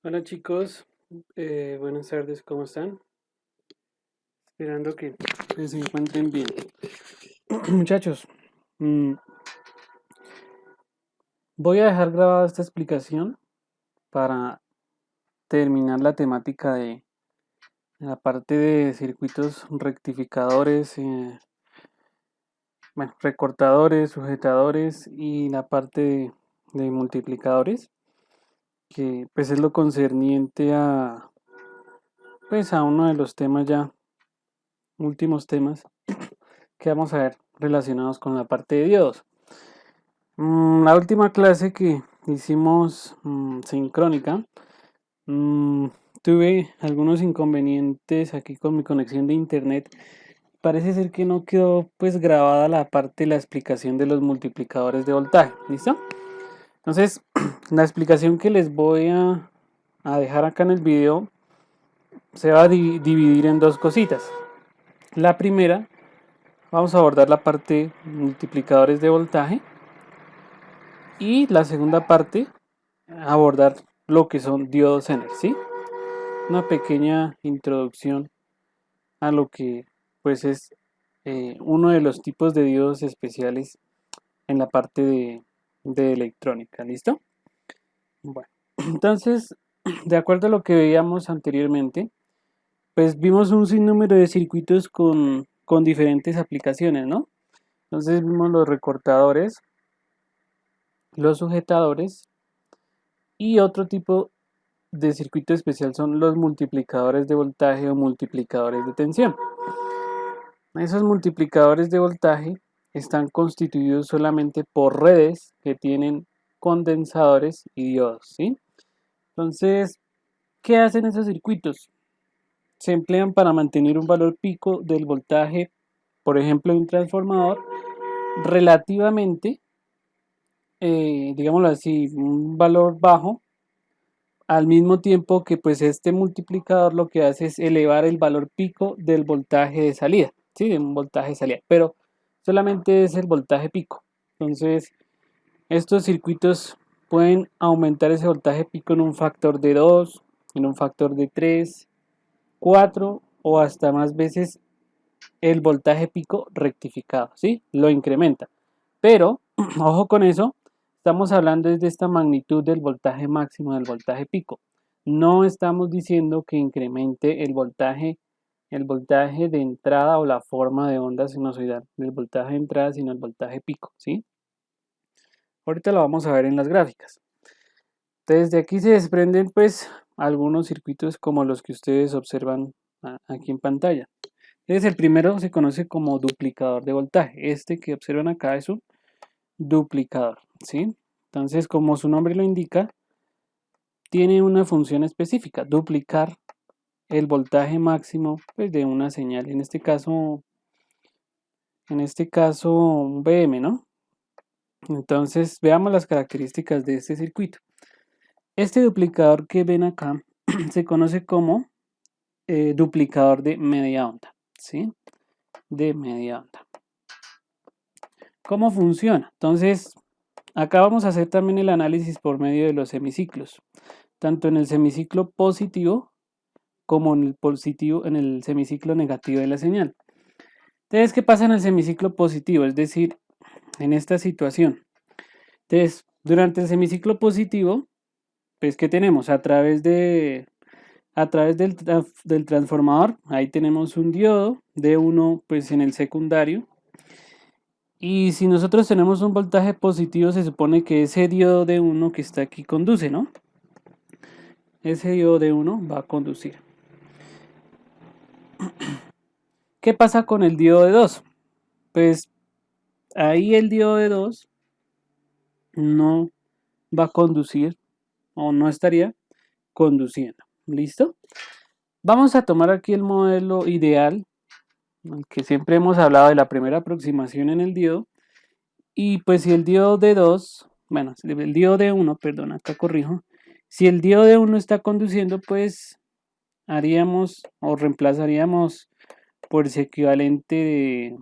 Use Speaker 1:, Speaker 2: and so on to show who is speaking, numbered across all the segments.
Speaker 1: Hola chicos, buenas tardes, ¿cómo están? Esperando que se encuentren bien. Muchachos, mm, voy a dejar grabada esta explicación para terminar la temática de la parte de circuitos rectificadores, bueno, recortadores, sujetadores y la parte de multiplicadores, que pues es lo concerniente a, pues a uno de los temas ya, últimos temas que vamos a ver relacionados con la parte de diodos. La última clase que hicimos sincrónica, mm, tuve algunos inconvenientes aquí con mi conexión de internet. Parece ser que no quedó pues grabada la parte de la explicación de los multiplicadores de voltaje. ¿Listo? Entonces, la explicación que les voy a dejar acá en el video se va a dividir en dos cositas. La primera, vamos a abordar la parte multiplicadores de voltaje. Y la segunda parte, abordar lo que son diodos Zener, ¿sí? Una pequeña introducción a lo que pues es uno de los tipos de diodos especiales en la parte de electrónica, ¿listo? Bueno, entonces, de acuerdo a lo que veíamos anteriormente, pues vimos un sinnúmero de circuitos con diferentes aplicaciones, ¿no? Entonces vimos los recortadores, los sujetadores y otro tipo de circuito especial son los multiplicadores de voltaje o multiplicadores de tensión. Esos multiplicadores de voltaje están constituidos solamente por redes que tienen condensadores y diodos, ¿sí? Entonces, ¿qué hacen esos circuitos? Se emplean para mantener un valor pico del voltaje, por ejemplo, de un transformador, relativamente, digámoslo así, un valor bajo al mismo tiempo que pues este multiplicador lo que hace es elevar el valor pico del voltaje de salida, ¿sí? De un voltaje de salida, pero solamente es el voltaje pico. Entonces, estos circuitos pueden aumentar ese voltaje pico en un factor de 2, en un factor de 3, 4 o hasta más veces el voltaje pico rectificado, ¿sí? Lo incrementa. Pero, ojo con eso, estamos hablando desde esta magnitud del voltaje máximo del voltaje pico. No estamos diciendo que incremente el voltaje de entrada o la forma de onda sinusoidal del voltaje de entrada, sino el voltaje pico, ¿sí? Ahorita lo vamos a ver en las gráficas. Entonces, de aquí se desprenden pues algunos circuitos como los que ustedes observan aquí en pantalla. Entonces, el primero se conoce como duplicador de voltaje. Este que observan acá es un duplicador, ¿sí? Entonces, como su nombre lo indica, tiene una función específica, duplicar el voltaje máximo pues, de una señal, en este caso un BM, ¿no? Entonces, veamos las características de este circuito. Este duplicador que ven acá se conoce como duplicador de media onda, ¿sí? De media onda. ¿Cómo funciona? Entonces, acá vamos a hacer también el análisis por medio de los semiciclos, tanto en el semiciclo positivo como en el semiciclo negativo de la señal. Entonces, ¿qué pasa en el semiciclo positivo? Es decir, en esta situación. Entonces, durante el semiciclo positivo, pues, ¿qué tenemos? A través del transformador, ahí tenemos un diodo D1, pues en el secundario. Y si nosotros tenemos un voltaje positivo, se supone que ese diodo D1 que está aquí conduce, ¿no? Ese diodo D1 va a conducir. ¿Qué pasa con el diodo de 2? Pues ahí el diodo de 2 no va a conducir o no estaría conduciendo. ¿Listo? Vamos a tomar aquí el modelo ideal, el que siempre hemos hablado de la primera aproximación en el diodo. Y pues si el diodo de 2, bueno, el diodo de 1, perdón, acá corrijo. Si el diodo de 1 está conduciendo, pues haríamos o reemplazaríamos por ese equivalente de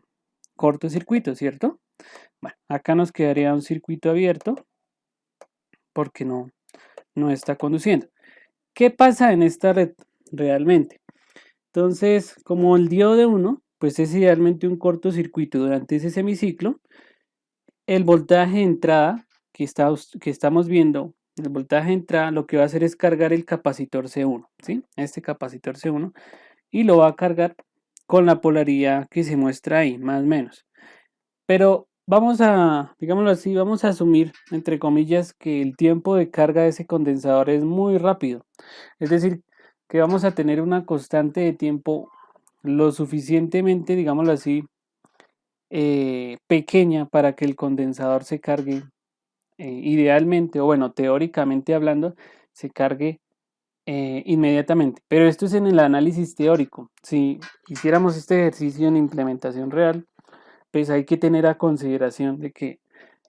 Speaker 1: cortocircuito, ¿cierto? Bueno, acá nos quedaría un circuito abierto porque no está conduciendo. ¿Qué pasa en esta red realmente? Entonces, como el diodo de 1, pues es idealmente un cortocircuito durante ese semiciclo, el voltaje de entrada que estamos viendo, el voltaje de entrada lo que va a hacer es cargar el capacitor C1, ¿sí? Este capacitor C1, y lo va a cargar con la polaridad que se muestra ahí, más o menos. Pero vamos a, digámoslo así, vamos a asumir, entre comillas, que el tiempo de carga de ese condensador es muy rápido. Es decir, que vamos a tener una constante de tiempo lo suficientemente, digámoslo así, pequeña para que el condensador se cargue idealmente, o bueno, teóricamente hablando, se cargue inmediatamente. Pero esto es en el análisis teórico. Si hiciéramos este ejercicio en implementación real, pues hay que tener a consideración de que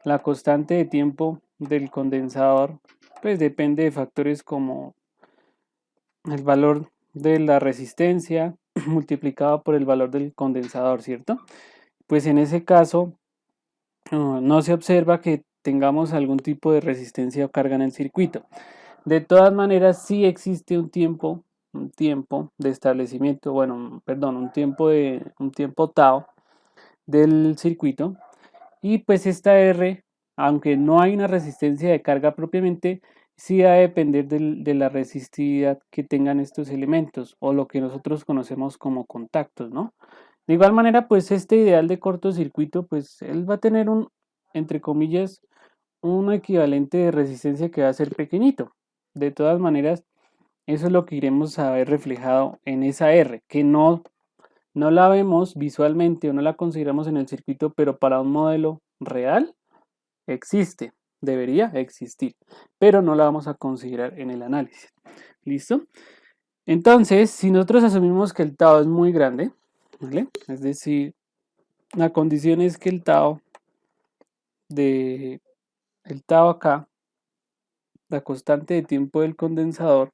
Speaker 1: la constante de tiempo del condensador pues depende de factores como el valor de la resistencia multiplicado por el valor del condensador, ¿cierto? Pues en ese caso no se observa que tengamos algún tipo de resistencia o carga en el circuito. De todas maneras, sí existe un tiempo de establecimiento, bueno, perdón, un tiempo tau del circuito. Y pues esta R, aunque no hay una resistencia de carga propiamente, sí va a depender de la resistividad que tengan estos elementos o lo que nosotros conocemos como contactos, ¿no? De igual manera, pues este ideal de cortocircuito, pues él va a tener un, entre comillas, un equivalente de resistencia que va a ser pequeñito. De todas maneras, eso es lo que iremos a ver reflejado en esa R, que no la vemos visualmente o no la consideramos en el circuito, pero para un modelo real existe, debería existir, pero no la vamos a considerar en el análisis. ¿Listo? Entonces, si nosotros asumimos que el tau es muy grande, ¿vale? Es decir, la condición es que el tau acá, la constante de tiempo del condensador,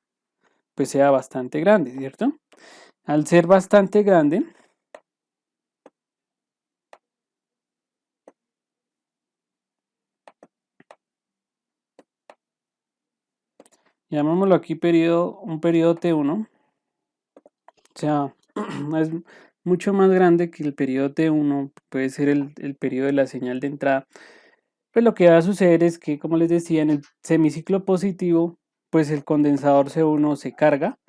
Speaker 1: pues sea bastante grande, ¿cierto? Al ser bastante grande, llamémoslo aquí un periodo T1, o sea, es mucho más grande que el periodo T1, puede ser el periodo de la señal de entrada. Pues lo que va a suceder es que, como les decía, en el semiciclo positivo, pues el condensador C1 se carga,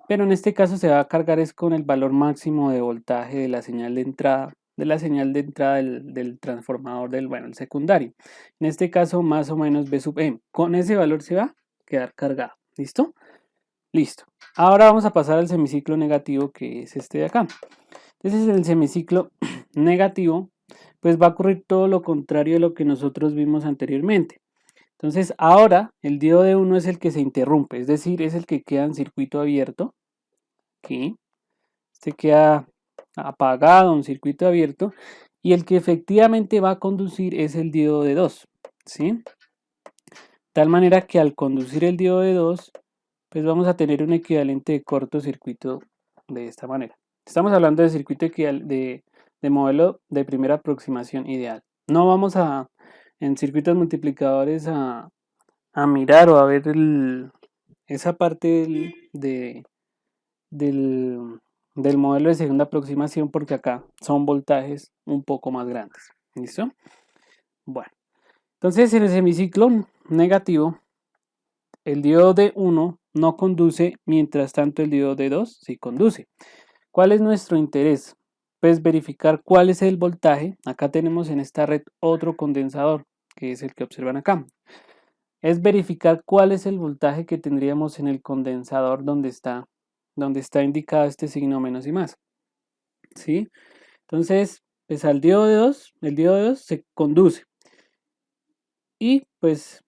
Speaker 1: pero en este caso se va a cargar es con el valor máximo de voltaje de la señal de entrada, del transformador bueno, el secundario. En este caso, más o menos B sub M. Con ese valor se va a quedar cargado. ¿Listo? Listo. Ahora vamos a pasar al semiciclo negativo, que es este de acá. Entonces, en el semiciclo negativo, pues va a ocurrir todo lo contrario de lo que nosotros vimos anteriormente. Entonces, ahora el diodo de 1 es el que se interrumpe, es decir, es el que queda en circuito abierto. Aquí, este queda apagado, un circuito abierto, y el que efectivamente va a conducir es el diodo de 2, ¿sí? De tal manera que al conducir el diodo de 2, pues vamos a tener un equivalente de cortocircuito de esta manera. Estamos hablando de circuito de modelo de primera aproximación ideal. No vamos en circuitos multiplicadores a mirar o a ver esa parte del, del modelo de segunda aproximación, porque acá son voltajes un poco más grandes. ¿Listo? Bueno, entonces en el semiciclo negativo, el diodo de 1 no conduce, mientras tanto el diodo de 2 sí conduce. ¿Cuál es nuestro interés? Pues verificar cuál es el voltaje. Acá tenemos en esta red otro condensador, que es el que observan acá. Es verificar cuál es el voltaje que tendríamos en el condensador donde está indicado este signo menos y más. ¿Sí? Entonces, pues el diodo de 2 se conduce. Y pues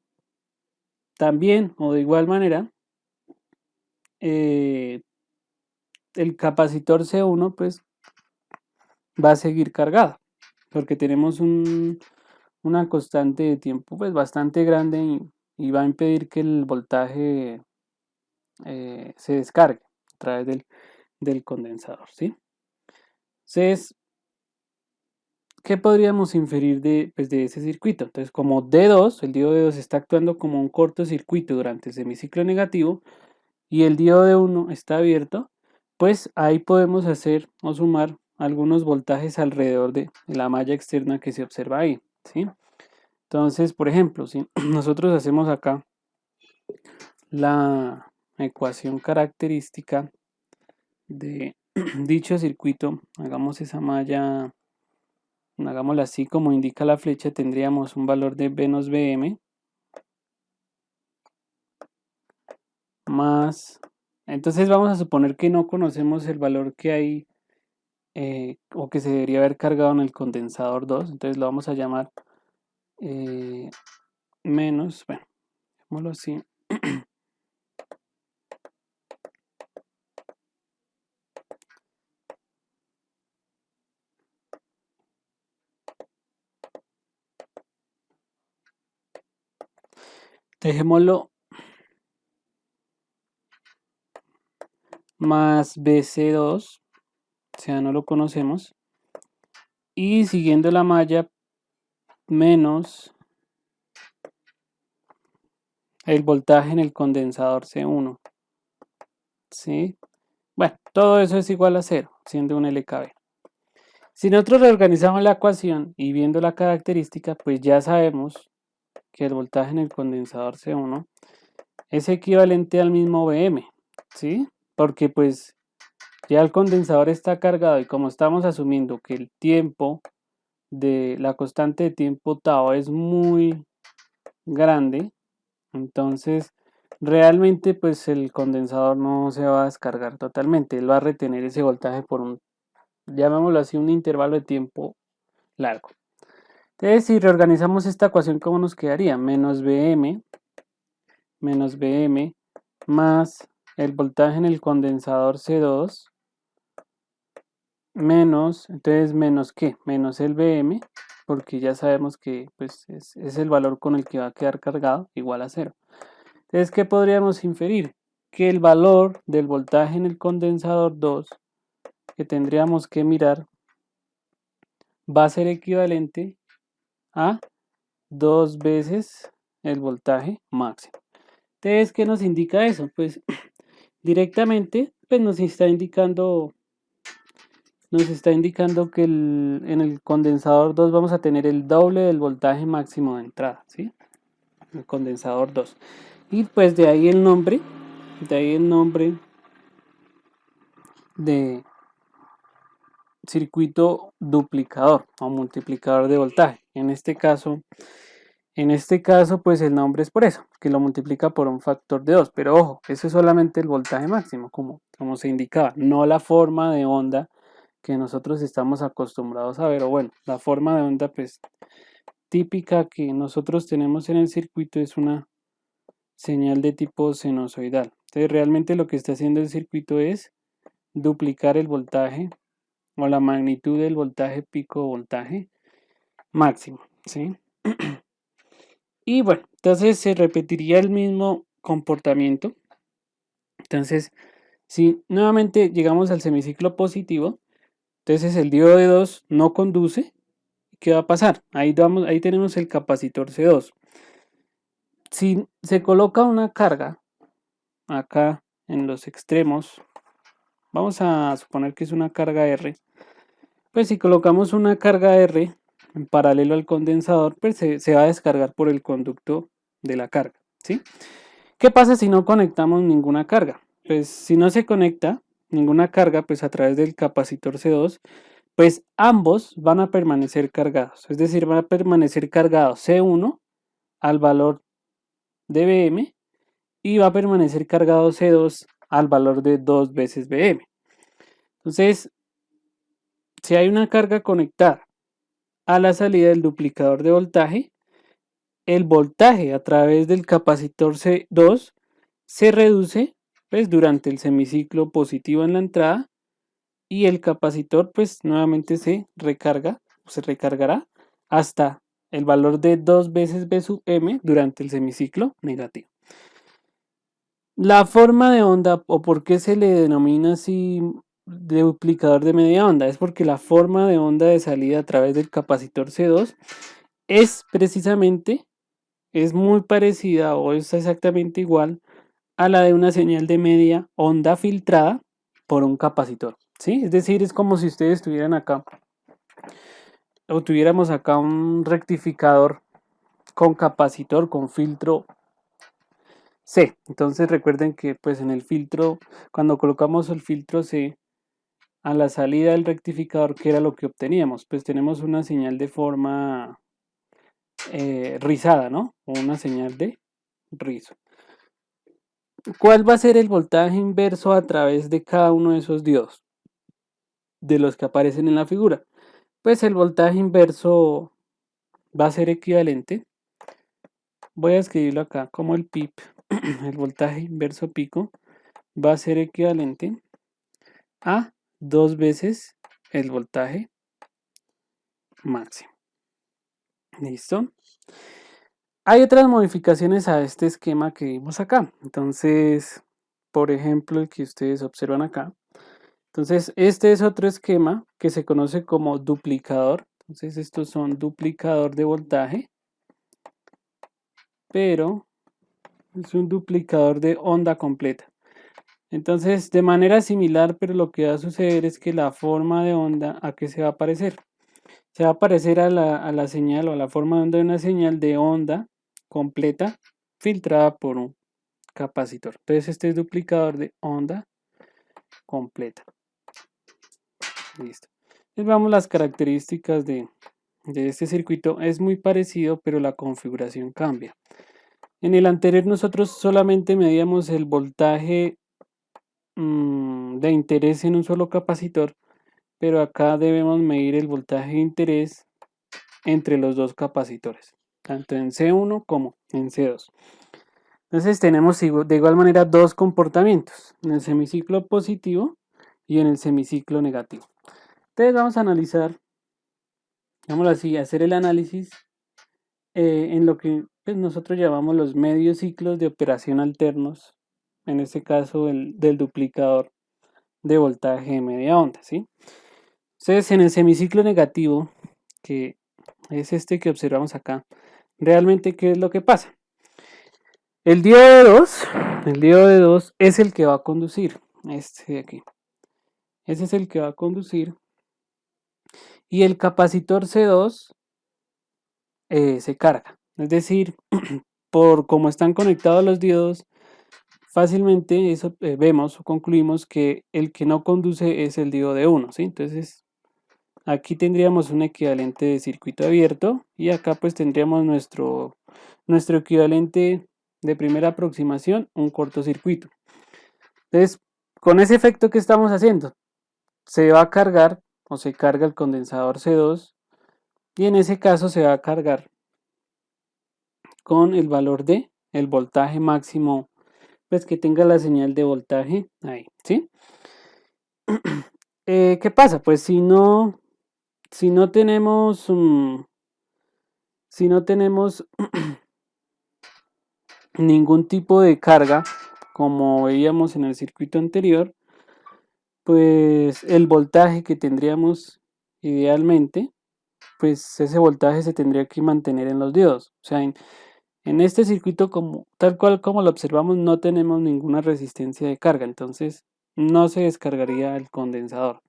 Speaker 1: también o de igual manera, el capacitor C1 pues va a seguir cargado, porque tenemos una constante de tiempo pues bastante grande y va a impedir que el voltaje se descargue a través del condensador, ¿sí? Entonces, ¿qué podríamos inferir pues, de ese circuito? Entonces, como D2, el diodo D2 está actuando como un cortocircuito durante el semiciclo negativo, y el diodo de 1 está abierto, pues ahí podemos hacer o sumar algunos voltajes alrededor de la malla externa que se observa ahí, ¿sí? Entonces, por ejemplo, si nosotros hacemos acá la ecuación característica de dicho circuito, hagamos esa malla, hagámosla así como indica la flecha, tendríamos un valor de V-Bm más, entonces vamos a suponer que no conocemos el valor que hay o que se debería haber cargado en el condensador 2, entonces lo vamos a llamar menos, bueno, llamémoslo así, dejémoslo más BC2, o sea, no lo conocemos, y siguiendo la malla menos el voltaje en el condensador C1, ¿sí? Bueno, todo eso es igual a 0, siendo un LKB. Si nosotros reorganizamos la ecuación y viendo la característica, pues ya sabemos que el voltaje en el condensador C1 es equivalente al mismo Vm, ¿sí? Porque pues ya el condensador está cargado y como estamos asumiendo que el tiempo de la constante de tiempo tau es muy grande, entonces realmente pues el condensador no se va a descargar totalmente, él va a retener ese voltaje por un, llamémoslo así, un intervalo de tiempo largo. Entonces si reorganizamos esta ecuación, ¿cómo nos quedaría? Menos Vm más el voltaje en el condensador C2 menos, entonces menos ¿qué? Menos el Vm, porque ya sabemos que pues, es el valor con el que va a quedar cargado, igual a 0. Entonces, ¿qué podríamos inferir? Que el valor del voltaje en el condensador 2 que tendríamos que mirar va a ser equivalente a 2 veces el voltaje máximo. Entonces, ¿qué nos indica eso? Pues directamente pues nos está indicando que en el condensador 2 vamos a tener el doble del voltaje máximo de entrada, ¿sí? El condensador 2. Y pues de ahí el nombre de circuito duplicador o multiplicador de voltaje. En este caso, pues el nombre es por eso, que lo multiplica por un factor de 2. Pero ojo, eso es solamente el voltaje máximo, como se indicaba, no la forma de onda que nosotros estamos acostumbrados a ver, o bueno, la forma de onda pues típica que nosotros tenemos en el circuito es una señal de tipo sinusoidal. Entonces realmente lo que está haciendo el circuito es duplicar el voltaje o la magnitud del voltaje pico voltaje máximo, ¿sí? Y bueno, entonces se repetiría el mismo comportamiento. Entonces, si nuevamente llegamos al semiciclo positivo, entonces el diodo de 2 no conduce. ¿Qué va a pasar? Ahí tenemos el capacitor C2. Si se coloca una carga acá en los extremos, vamos a suponer que es una carga R, pues si colocamos una carga R en paralelo al condensador, pues se va a descargar por el conducto de la carga, ¿sí? ¿Qué pasa si no conectamos ninguna carga? Pues si no se conecta ninguna carga, pues a través del capacitor C2, pues ambos van a permanecer cargados, es decir, van a permanecer cargados C1 al valor de Bm y va a permanecer cargado C2 al valor de 2 veces Bm. Entonces, si hay una carga conectada a la salida del duplicador de voltaje, el voltaje a través del capacitor C2 se reduce pues, durante el semiciclo positivo en la entrada y el capacitor pues nuevamente se recargará hasta el valor de 2 veces B sub M durante el semiciclo negativo. La forma de onda, o por qué se le denomina así duplicador de media onda, es porque la forma de onda de salida a través del capacitor C2 es precisamente, es muy parecida o es exactamente igual a la de una señal de media onda filtrada por un capacitor, ¿sí? Es decir, es como si ustedes estuvieran acá o tuviéramos acá un rectificador con capacitor, con filtro C. Entonces recuerden que pues en el filtro, cuando colocamos el filtro C a la salida del rectificador, ¿qué era lo que obteníamos? Pues tenemos una señal de forma rizada, ¿no? O una señal de rizo. ¿Cuál va a ser el voltaje inverso a través de cada uno de esos diodos? De los que aparecen en la figura. Pues el voltaje inverso va a ser equivalente. Voy a escribirlo acá como el PIP. El voltaje inverso pico va a ser equivalente a 2 veces el voltaje máximo. ¿Listo? Hay otras modificaciones a este esquema que vimos acá. Entonces, por ejemplo, el que ustedes observan acá. Entonces, este es otro esquema que se conoce como duplicador. Entonces, estos son duplicador de voltaje, pero es un duplicador de onda completa. Entonces, de manera similar, pero lo que va a suceder es que la forma de onda, ¿a qué se va a parecer? Se va a parecer a la señal o a la forma de onda de una señal de onda completa filtrada por un capacitor. Entonces, este es duplicador de onda completa. Listo. Entonces, veamos las características de este circuito. Es muy parecido, pero la configuración cambia. En el anterior nosotros solamente medíamos el voltaje de interés en un solo capacitor, pero acá debemos medir el voltaje de interés entre los dos capacitores, tanto en C1 como en C2. Entonces tenemos de igual manera dos comportamientos, en el semiciclo positivo y en el semiciclo negativo. Entonces vamos a analizar, vamos así, hacer el análisis en lo que pues, nosotros llamamos los medios ciclos de operación alternos, en este caso del duplicador de voltaje de media onda, ¿sí? Entonces, en el semiciclo negativo, que es este que observamos acá, realmente, ¿qué es lo que pasa? El diodo de 2 es el que va a conducir, este de aquí. Ese es el que va a conducir. Y el capacitor C2 se carga. Es decir, por cómo están conectados los diodos, fácilmente eso vemos o concluimos que el que no conduce es el diodo de 1, ¿sí? Entonces, aquí tendríamos un equivalente de circuito abierto y acá pues tendríamos nuestro equivalente de primera aproximación, un cortocircuito. Entonces, con ese efecto que estamos haciendo, se va a cargar o se carga el condensador C2 y en ese caso se va a cargar con el valor de el voltaje máximo pues que tenga la señal de voltaje ahí, ¿sí? ¿Qué pasa? Pues si no tenemos ningún tipo de carga, como veíamos en el circuito anterior, pues el voltaje que tendríamos idealmente, pues ese voltaje se tendría que mantener en los diodos. O sea, en este circuito, como, tal cual como lo observamos, no tenemos ninguna resistencia de carga, entonces no se descargaría el condensador.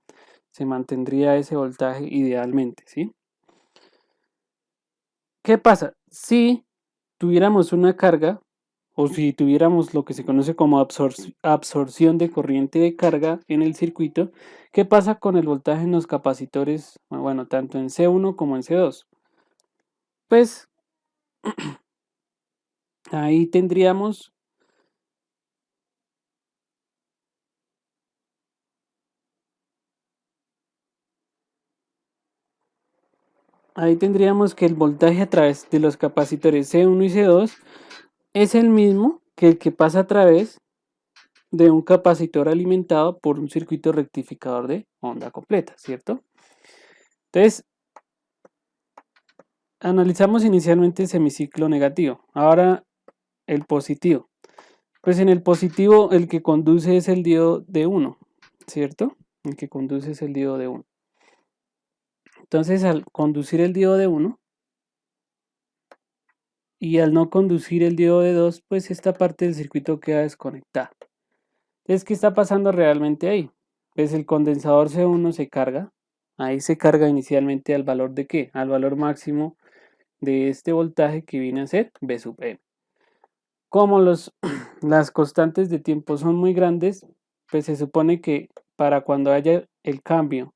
Speaker 1: Se mantendría ese voltaje idealmente, ¿sí? ¿Qué pasa? Si tuviéramos una carga o si tuviéramos lo que se conoce como absorción de corriente de carga en el circuito, ¿qué pasa con el voltaje en los capacitores? Bueno, tanto en C1 como en C2. Pues ahí tendríamos que el voltaje a través de los capacitores C1 y C2 es el mismo que el que pasa a través de un capacitor alimentado por un circuito rectificador de onda completa, ¿cierto? Entonces, analizamos inicialmente el semiciclo negativo, ahora el positivo. Pues en el positivo el que conduce es el diodo de 1, ¿cierto? El que conduce es el diodo de 1. Entonces, al conducir el diodo de 1, y al no conducir el diodo de 2, pues esta parte del circuito queda desconectada. Entonces, ¿qué está pasando realmente ahí? Pues el condensador C1 se carga, ahí se carga inicialmente al valor de ¿qué? Al valor máximo de este voltaje que viene a ser V sub M. Como las constantes de tiempo son muy grandes, pues se supone que para cuando haya el cambio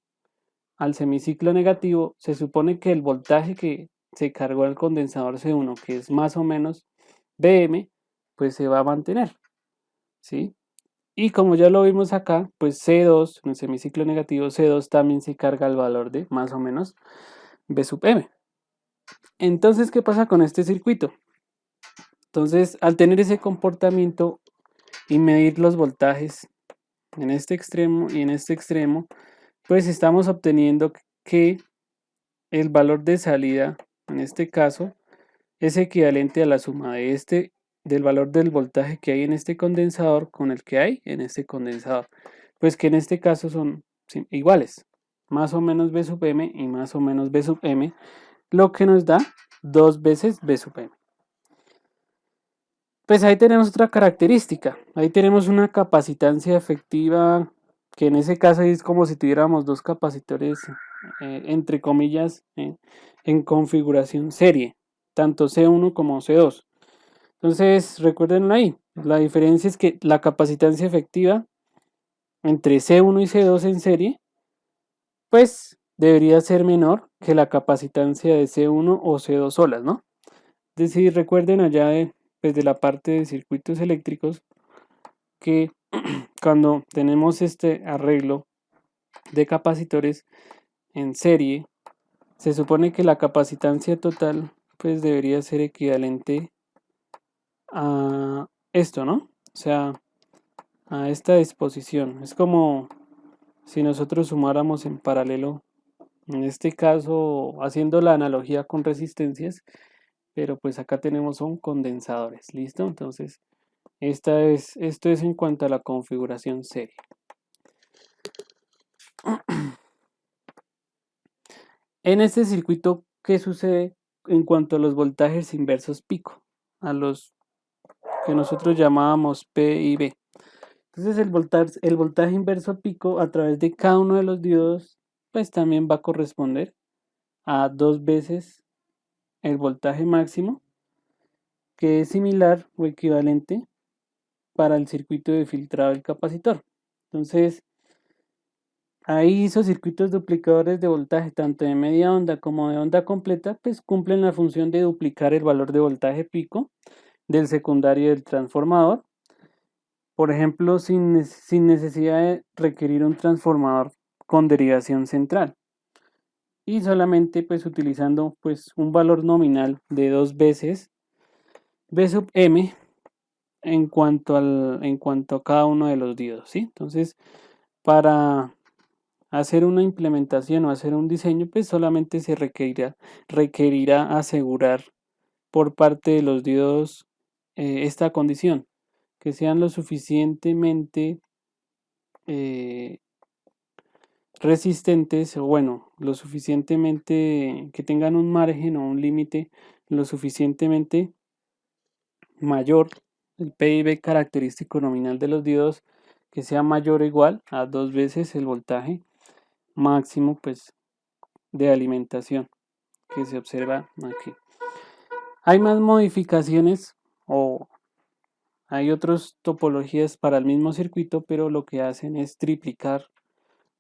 Speaker 1: al semiciclo negativo, se supone que el voltaje que se cargó al condensador C1, que es más o menos Vm, pues se va a mantener, ¿sí? Y como ya lo vimos acá, pues C2, en el semiciclo negativo, C2 también se carga al valor de más o menos V sub M. Entonces, ¿qué pasa con este circuito? Entonces, al tener ese comportamiento y medir los voltajes en este extremo y en este extremo, pues estamos obteniendo que el valor de salida, en este caso, es equivalente a la suma del valor del voltaje que hay en este condensador con el que hay en este condensador. Pues que en este caso son iguales, más o menos V sub M y más o menos V sub M, lo que nos da 2 veces V sub M. Pues ahí tenemos otra característica, ahí tenemos una capacitancia efectiva, que en ese caso es como si tuviéramos dos capacitores, entre comillas, en configuración serie, tanto C1 como C2. Entonces, recuerden ahí, la diferencia es que la capacitancia efectiva entre C1 y C2 en serie, pues debería ser menor que la capacitancia de C1 o C2 solas, ¿no? Es decir, recuerden allá pues de la parte de circuitos eléctricos que cuando tenemos este arreglo de capacitores en serie, se supone que la capacitancia total pues debería ser equivalente a esto, ¿no? O sea, a esta disposición. Es como si nosotros sumáramos en paralelo, en este caso haciendo la analogía con resistencias, pero pues acá tenemos son condensadores, ¿listo? Entonces, esto es en cuanto a la configuración serie. En este circuito, ¿qué sucede en cuanto a los voltajes inversos pico? A los que nosotros llamábamos P y B. Entonces el voltaje inverso pico a través de cada uno de los diodos, pues también va a corresponder a 2 veces el voltaje máximo, que es similar o equivalente para el circuito de filtrado del capacitor. Entonces, ahí esos circuitos duplicadores de voltaje, tanto de media onda como de onda completa, pues cumplen la función de duplicar el valor de voltaje pico del secundario del transformador. Por ejemplo, sin necesidad de requerir un transformador con derivación central. Y solamente pues utilizando pues un valor nominal de 2 veces V sub M en cuanto a cada uno de los diodos, ¿sí? Entonces, para hacer una implementación o hacer un diseño, pues solamente se requerirá asegurar por parte de los diodos esta condición, que sean lo suficientemente resistentes, o bueno, lo suficientemente, que tengan un margen o un límite lo suficientemente mayor, el PIB característico nominal de los diodos, que sea mayor o igual a 2 veces el voltaje máximo pues de alimentación que se observa aquí. Hay más modificaciones o hay otras topologías para el mismo circuito, pero lo que hacen es triplicar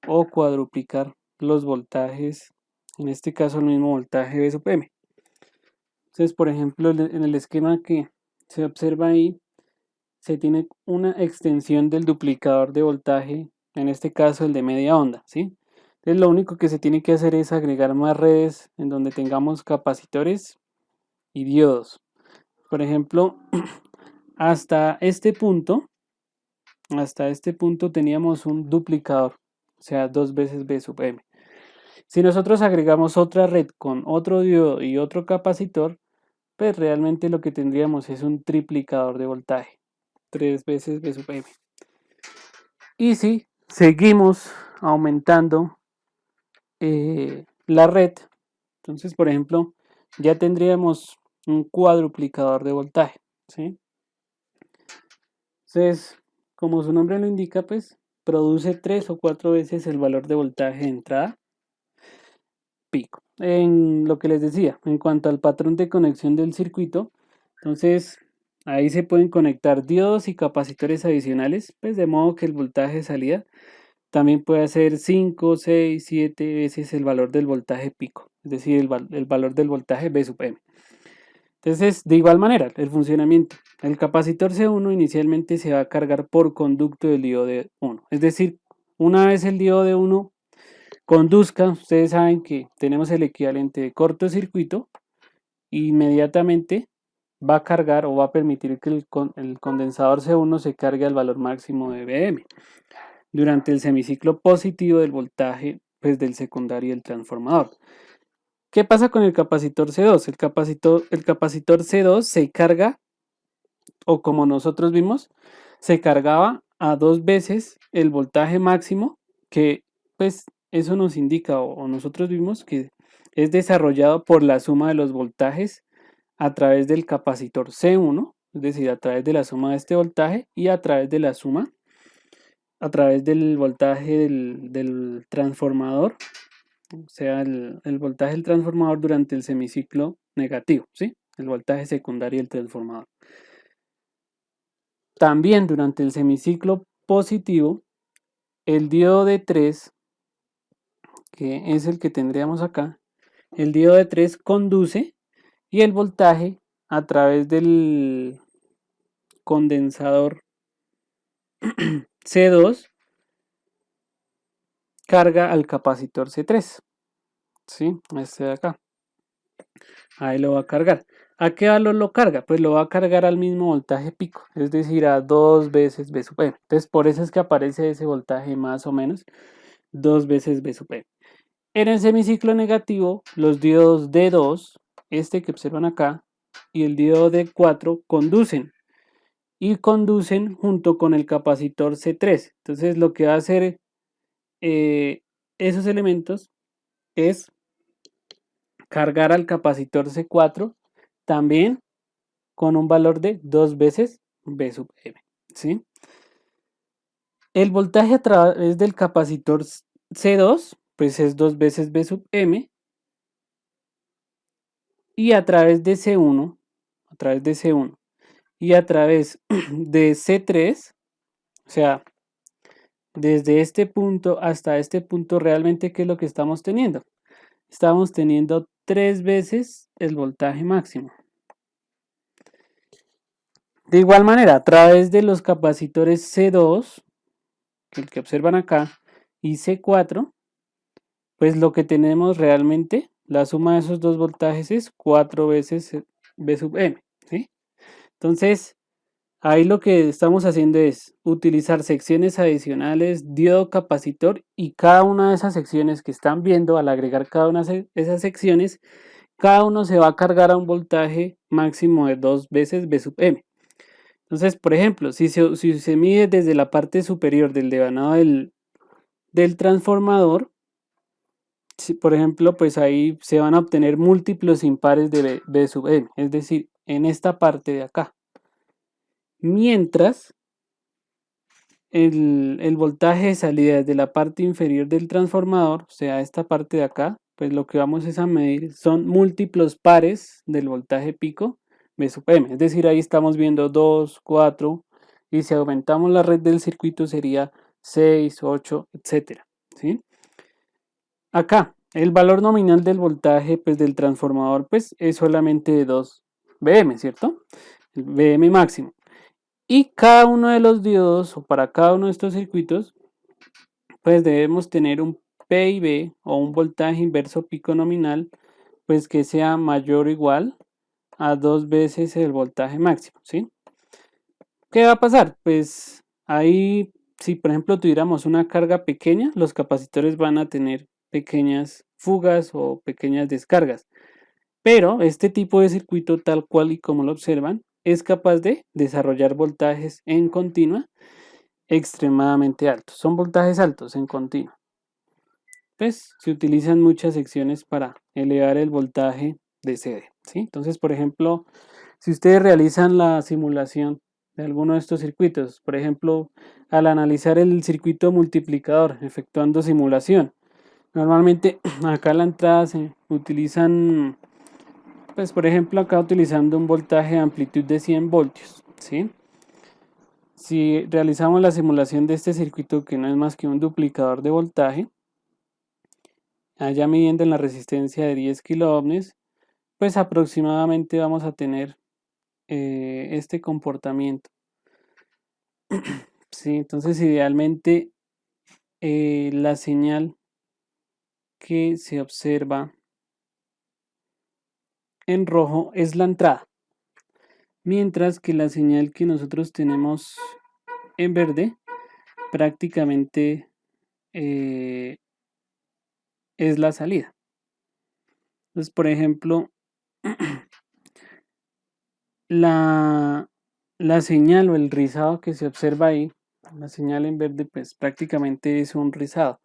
Speaker 1: o cuadruplicar los voltajes, en este caso el mismo voltaje V sub M. Entonces, por ejemplo, en el esquema que se observa ahí, se tiene una extensión del duplicador de voltaje, en este caso el de media onda, ¿sí? Entonces, lo único que se tiene que hacer es agregar más redes en donde tengamos capacitores y diodos. Por ejemplo, hasta este punto teníamos un duplicador, o sea, 2 veces V sub M. Si nosotros agregamos otra red con otro diodo y otro capacitor, pues realmente lo que tendríamos es un triplicador de voltaje, 3 veces V sub M. Y si seguimos aumentando la red, entonces por ejemplo ya tendríamos un cuadruplicador de voltaje, ¿sí? Entonces, como su nombre lo indica, pues produce 3 o 4 veces el valor de voltaje de entrada pico. En lo que les decía, en cuanto al patrón de conexión del circuito, entonces ahí se pueden conectar diodos y capacitores adicionales, pues de modo que el voltaje de salida también puede ser 5, 6, 7 veces el valor del voltaje pico, es decir, el valor del voltaje V sub M. Entonces, de igual manera, el funcionamiento. El capacitor C1 inicialmente se va a cargar por conducto del diodo 1. Es decir, una vez el diodo 1 conduzca, ustedes saben que tenemos el equivalente de cortocircuito, inmediatamente va a cargar o va a permitir que el condensador C1 se cargue al valor máximo de Vm durante el semiciclo positivo del voltaje pues, del secundario del transformador. ¿Qué pasa con el capacitor C2? El capacitor C2 se carga, o como nosotros vimos, se cargaba a 2 veces el voltaje máximo, que pues eso nos indica, o nosotros vimos que es desarrollado por la suma de los voltajes a través del capacitor C1, es decir, a través de la suma de este voltaje y a través de la suma, a través del voltaje del transformador, o sea, el voltaje del transformador durante el semiciclo negativo, ¿sí? El voltaje secundario del transformador. También durante el semiciclo positivo, el diodo de 3, que es el que tendríamos acá, el diodo de 3 conduce y el voltaje a través del condensador C2 carga al capacitor C3, ¿sí? Este de acá. Ahí lo va a cargar. ¿A qué valor lo carga? Pues lo va a cargar al mismo voltaje pico, es decir, a 2 veces V sub M. Entonces, por eso es que aparece ese voltaje más o menos 2 veces V sub M. En el semiciclo negativo, los diodos D2, este que observan acá, y el diodo D4 conducen. Y conducen junto con el capacitor C3. Entonces, lo que va a hacer esos elementos es cargar al capacitor C4 también con un valor de 2 veces V sub M, ¿sí? El voltaje a través del capacitor C2 pues es 2 veces V sub M, y a través de C1 y a través de C3, o sea, desde este punto hasta este punto, realmente ¿qué es lo que estamos teniendo? Estamos teniendo 3 veces el voltaje máximo. De igual manera, a través de los capacitores C2, el que observan acá, y C4, pues lo que tenemos realmente, la suma de esos dos voltajes es 4 veces V sub M, ¿sí? Entonces, ahí lo que estamos haciendo es utilizar secciones adicionales, diodo capacitor, y cada una de esas secciones que están viendo, al agregar cada una de esas secciones, cada uno se va a cargar a un voltaje máximo de 2 veces V sub M. Entonces, por ejemplo, si se mide desde la parte superior del devanado del transformador, por ejemplo, pues ahí se van a obtener múltiplos impares de V sub M, es decir, en esta parte de acá. Mientras el voltaje de salida desde la parte inferior del transformador, o sea, esta parte de acá, pues lo que vamos es a medir son múltiplos pares del voltaje pico V sub M. Es decir, ahí estamos viendo 2, 4, y si aumentamos la red del circuito sería 6, 8, etcétera, ¿sí? Acá, el valor nominal del voltaje pues, del transformador pues, es solamente de 2 Vm, ¿cierto? El Vm máximo. Y cada uno de los diodos, o para cada uno de estos circuitos, pues debemos tener un PIV o un voltaje inverso pico nominal, pues que sea mayor o igual a 2 veces el voltaje máximo, ¿sí? ¿Qué va a pasar? Pues ahí, si por ejemplo tuviéramos una carga pequeña, los capacitores van a tener pequeñas fugas o pequeñas descargas. Pero este tipo de circuito, tal cual y como lo observan, es capaz de desarrollar voltajes en continua extremadamente altos. Son voltajes altos en continua. Pues se utilizan muchas secciones para elevar el voltaje de CD, ¿sí? Entonces, por ejemplo, si ustedes realizan la simulación de alguno de estos circuitos, por ejemplo, al analizar el circuito multiplicador, efectuando simulación, normalmente acá en la entrada se utilizan, pues por ejemplo, acá utilizando un voltaje de amplitud de 100 voltios, ¿sí? Si realizamos la simulación de este circuito, que no es más que un duplicador de voltaje, allá midiendo en la resistencia de 10 kiloohms, pues aproximadamente vamos a tener este comportamiento. Sí, entonces idealmente la señal que se observa en rojo es la entrada, mientras que la señal que nosotros tenemos en verde prácticamente es la salida. Entonces, por ejemplo, la señal o el rizado que se observa ahí, la señal en verde, pues prácticamente es un rizado.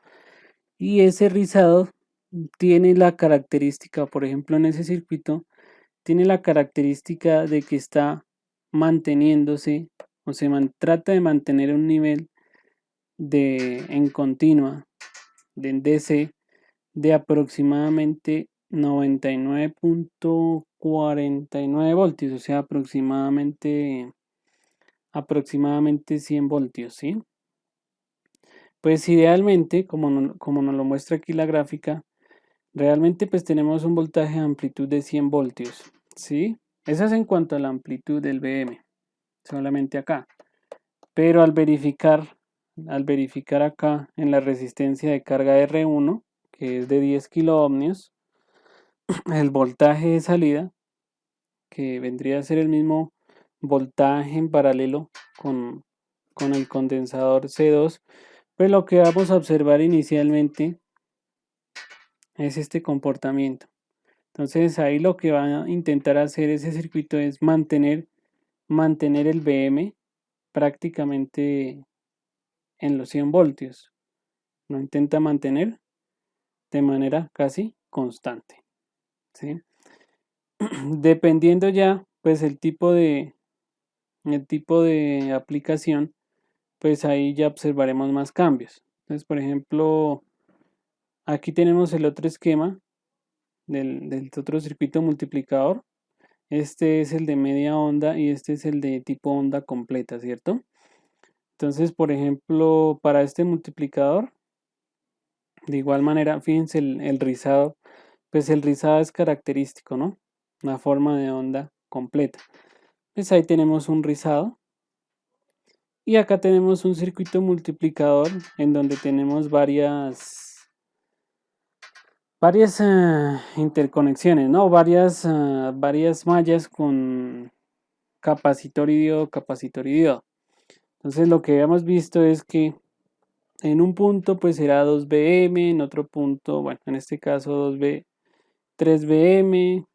Speaker 1: Y ese rizado tiene la característica, por ejemplo, en ese circuito, tiene la característica de que está manteniéndose o trata de mantener un nivel en continua de DC de aproximadamente 99.49 voltios, o sea, aproximadamente 100 voltios, ¿sí? Pues idealmente, como nos lo muestra aquí la gráfica, realmente pues tenemos un voltaje de amplitud de 100 voltios, ¿sí? Eso es en cuanto a la amplitud del VM, solamente acá. Pero al verificar acá en la resistencia de carga R1, que es de 10 kiloohmios, el voltaje de salida, que vendría a ser el mismo voltaje en paralelo con el condensador C2, pues lo que vamos a observar inicialmente es este comportamiento. Entonces ahí lo que va a intentar hacer ese circuito es mantener el VM prácticamente en los 100 voltios. Lo intenta mantener de manera casi constante, ¿sí? Dependiendo ya, pues el tipo de aplicación, pues ahí ya observaremos más cambios. Entonces, por ejemplo, aquí tenemos el otro esquema del otro circuito multiplicador. Este es el de media onda y este es el de tipo onda completa, ¿cierto? Entonces, por ejemplo, para este multiplicador, de igual manera, fíjense el rizado, pues el rizado es característico, ¿no? Una forma de onda completa. Pues ahí tenemos un rizado. Y acá tenemos un circuito multiplicador en donde tenemos varias interconexiones, ¿no? Varias mallas con capacitor y diodo, capacitor y diodo. Entonces lo que hemos visto es que en un punto pues será 2 Vm, en otro punto, bueno, en este caso 3 Vm,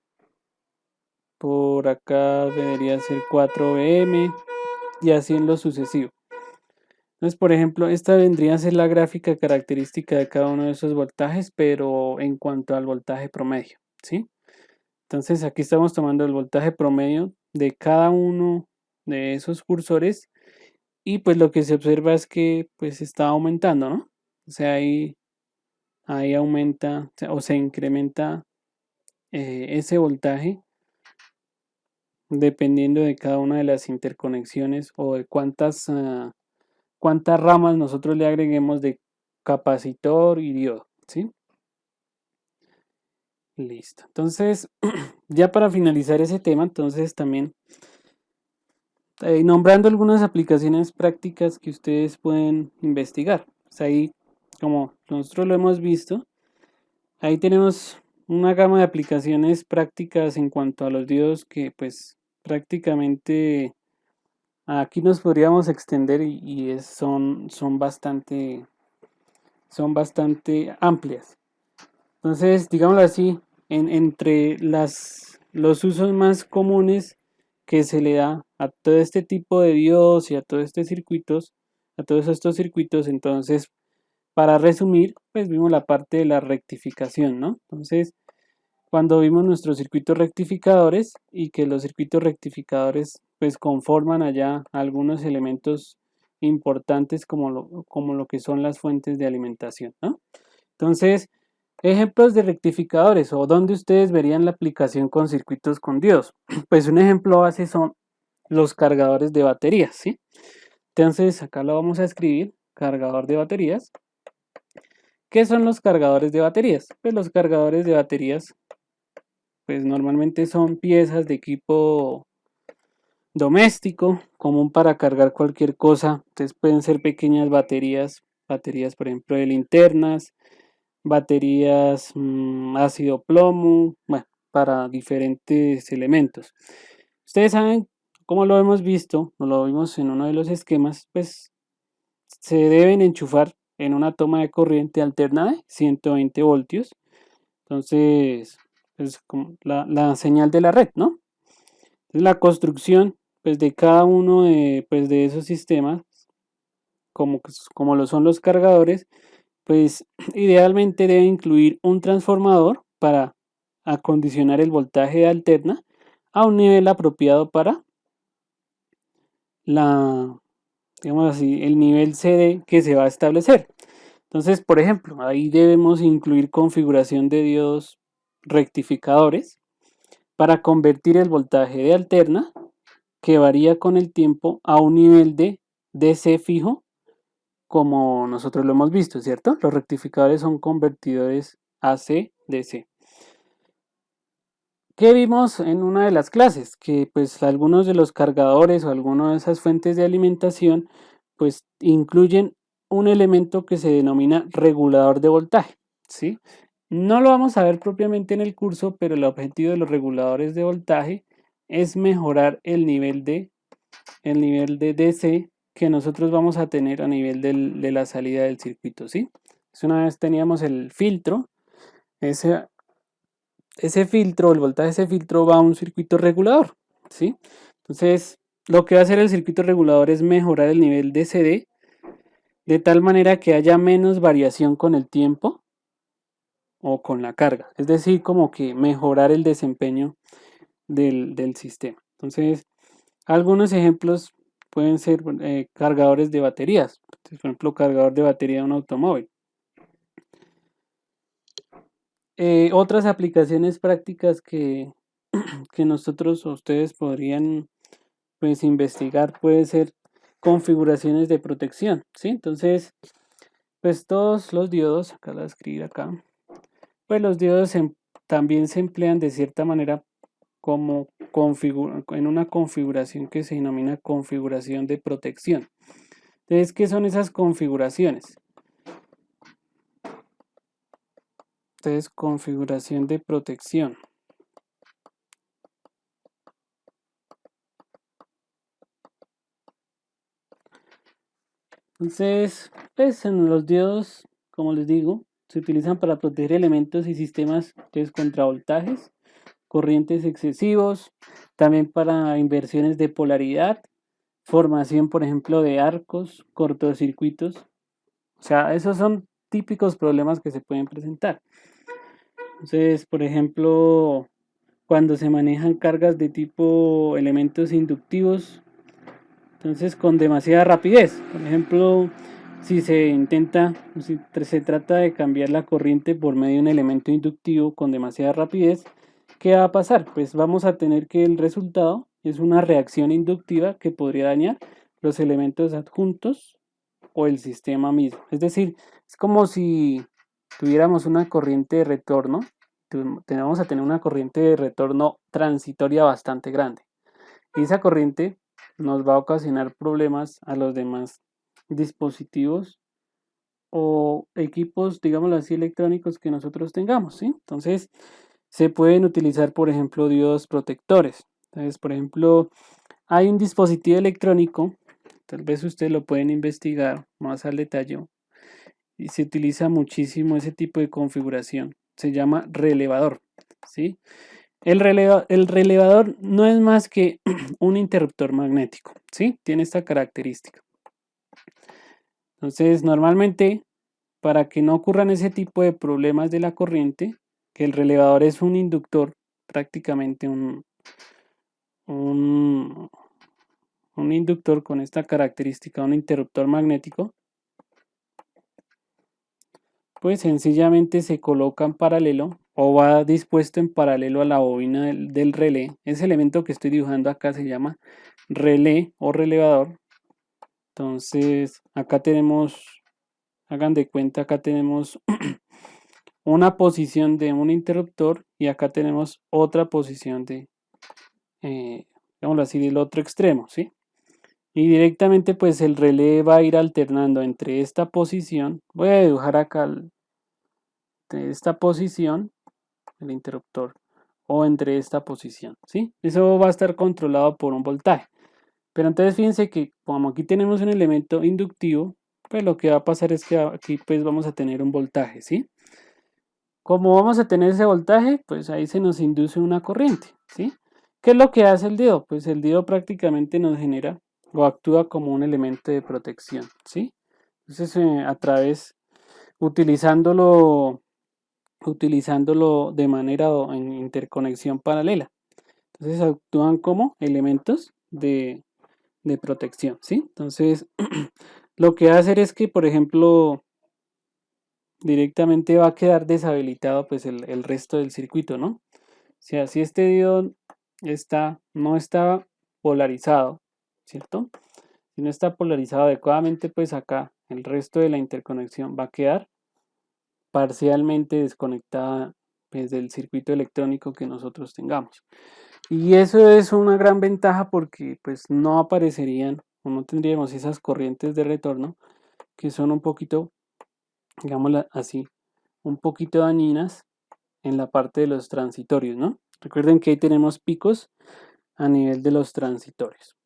Speaker 1: por acá debería ser 4 Vm y así en lo sucesivo. Entonces, por ejemplo, esta vendría a ser la gráfica característica de cada uno de esos voltajes, pero en cuanto al voltaje promedio, ¿sí? Entonces, aquí estamos tomando el voltaje promedio de cada uno de esos cursores y pues lo que se observa es que pues está aumentando, ¿no? O sea, ahí aumenta o se incrementa ese voltaje dependiendo de cada una de las interconexiones o de cuántas ramas nosotros le agreguemos de capacitor y diodo, ¿sí? Listo. Entonces, ya para finalizar ese tema, entonces también nombrando algunas aplicaciones prácticas que ustedes pueden investigar. Pues ahí, como nosotros lo hemos visto, ahí tenemos una gama de aplicaciones prácticas en cuanto a los diodos que pues prácticamente aquí nos podríamos extender son bastante amplias. Entonces, digámoslo así, entre los usos más comunes que se le da a todo este tipo de diodos y a todos estos circuitos, entonces, para resumir, pues vimos la parte de la rectificación, ¿no? Entonces, cuando vimos nuestros circuitos rectificadores y que los circuitos rectificadores pues conforman allá algunos elementos importantes como lo que son las fuentes de alimentación, ¿no? Entonces, ejemplos de rectificadores o donde ustedes verían la aplicación con circuitos con diodos. Pues un ejemplo base son los cargadores de baterías, ¿sí? Entonces, acá lo vamos a escribir, cargador de baterías. ¿Qué son los cargadores de baterías? Pues los cargadores de baterías pues normalmente son piezas de equipo doméstico, común para cargar cualquier cosa. Entonces pueden ser pequeñas baterías por ejemplo de linternas, baterías ácido plomo, bueno, para diferentes elementos. Ustedes saben, como lo hemos visto, lo vimos en uno de los esquemas, pues se deben enchufar en una toma de corriente alterna de 120 voltios. Entonces, es como la señal de la red, ¿no? Entonces, la construcción, pues, de cada uno de esos sistemas, como lo son los cargadores, pues, idealmente debe incluir un transformador para acondicionar el voltaje de alterna a un nivel apropiado para la, digamos así, el nivel CD que se va a establecer. Entonces, por ejemplo, ahí debemos incluir configuración de diodos rectificadores para convertir el voltaje de alterna, que varía con el tiempo, a un nivel de DC fijo, como nosotros lo hemos visto, ¿cierto? Los rectificadores son convertidores AC-DC. ¿Qué vimos en una de las clases? Que pues algunos de los cargadores o algunas de esas fuentes de alimentación pues incluyen un elemento que se denomina regulador de voltaje, ¿sí? No lo vamos a ver propiamente en el curso, pero el objetivo de los reguladores de voltaje es mejorar el nivel de DC que nosotros vamos a tener a nivel de la salida del circuito, ¿sí? Entonces, una vez teníamos el filtro, ese filtro, el voltaje de ese filtro va a un circuito regulador, ¿sí? Entonces, lo que va a hacer el circuito regulador es mejorar el nivel de CD de tal manera que haya menos variación con el tiempo o con la carga, es decir, como que mejorar el desempeño del sistema. Entonces, algunos ejemplos pueden ser cargadores de baterías, por ejemplo, cargador de batería de un automóvil. Otras aplicaciones prácticas que nosotros o ustedes podrían pues investigar puede ser configuraciones de protección, ¿sí? Entonces, pues todos los diodos, acá lo voy a escribir acá, pues los diodos también se emplean de cierta manera como en una configuración que se denomina configuración de protección. Entonces, ¿qué son esas configuraciones? Entonces, configuración de protección. Entonces, pues en los diodos, como les digo, se utilizan para proteger elementos y sistemas contra voltajes, corrientes excesivos, también para inversiones de polaridad, formación, por ejemplo, de arcos, cortocircuitos. O sea, esos son típicos problemas que se pueden presentar. Entonces, por ejemplo, cuando se manejan cargas de tipo elementos inductivos, entonces con demasiada rapidez. Por ejemplo, si se trata de cambiar la corriente por medio de un elemento inductivo con demasiada rapidez, ¿qué va a pasar? Pues vamos a tener que el resultado es una reacción inductiva que podría dañar los elementos adjuntos o el sistema mismo. Es decir, es como si tuviéramos una corriente de retorno, vamos a tener una corriente de retorno transitoria bastante grande. Y esa corriente nos va a ocasionar problemas a los demás dispositivos o equipos, digámoslo así, electrónicos que nosotros tengamos, ¿sí? Entonces, se pueden utilizar, por ejemplo, diodos protectores. Entonces, por ejemplo, hay un dispositivo electrónico, tal vez ustedes lo pueden investigar más al detalle, y se utiliza muchísimo ese tipo de configuración. Se llama relevador, ¿sí? El relevador no es más que un interruptor magnético, ¿sí? Tiene esta característica. Entonces, normalmente, para que no ocurran ese tipo de problemas de la corriente, que el relevador es un inductor, prácticamente un, un inductor con esta característica, un interruptor magnético, pues sencillamente se coloca en paralelo o va dispuesto en paralelo a la bobina del relé. Ese elemento que estoy dibujando acá se llama relé o relevador. Entonces acá tenemos, hagan de cuenta, acá tenemos una posición de un interruptor y acá tenemos otra posición de, digámoslo así, del otro extremo, ¿sí? Y directamente pues el relé va a ir alternando entre esta posición, voy a dibujar acá entre esta posición, el interruptor, o entre esta posición, ¿sí? Eso va a estar controlado por un voltaje. Pero entonces fíjense que como aquí tenemos un elemento inductivo, pues lo que va a pasar es que aquí pues vamos a tener un voltaje, ¿sí? Como vamos a tener ese voltaje, pues ahí se nos induce una corriente, ¿sí? ¿Qué es lo que hace el diodo? Pues el diodo prácticamente nos genera o actúa como un elemento de protección, ¿sí? Entonces a través, utilizándolo, utilizándolo de manera o en interconexión paralela. Entonces actúan como elementos de protección, ¿sí? Entonces lo que va a hacer es que, por ejemplo, directamente va a quedar deshabilitado pues el resto del circuito, ¿no? O sea, si este diodo no está polarizado, ¿cierto? Si no está polarizado adecuadamente, pues acá el resto de la interconexión va a quedar parcialmente desconectada pues, del circuito electrónico que nosotros tengamos. Y eso es una gran ventaja porque pues no aparecerían o no tendríamos esas corrientes de retorno que son un poquito, digámoslo así, un poquito dañinas en la parte de los transitorios, ¿no? Recuerden que ahí tenemos picos a nivel de los transitorios.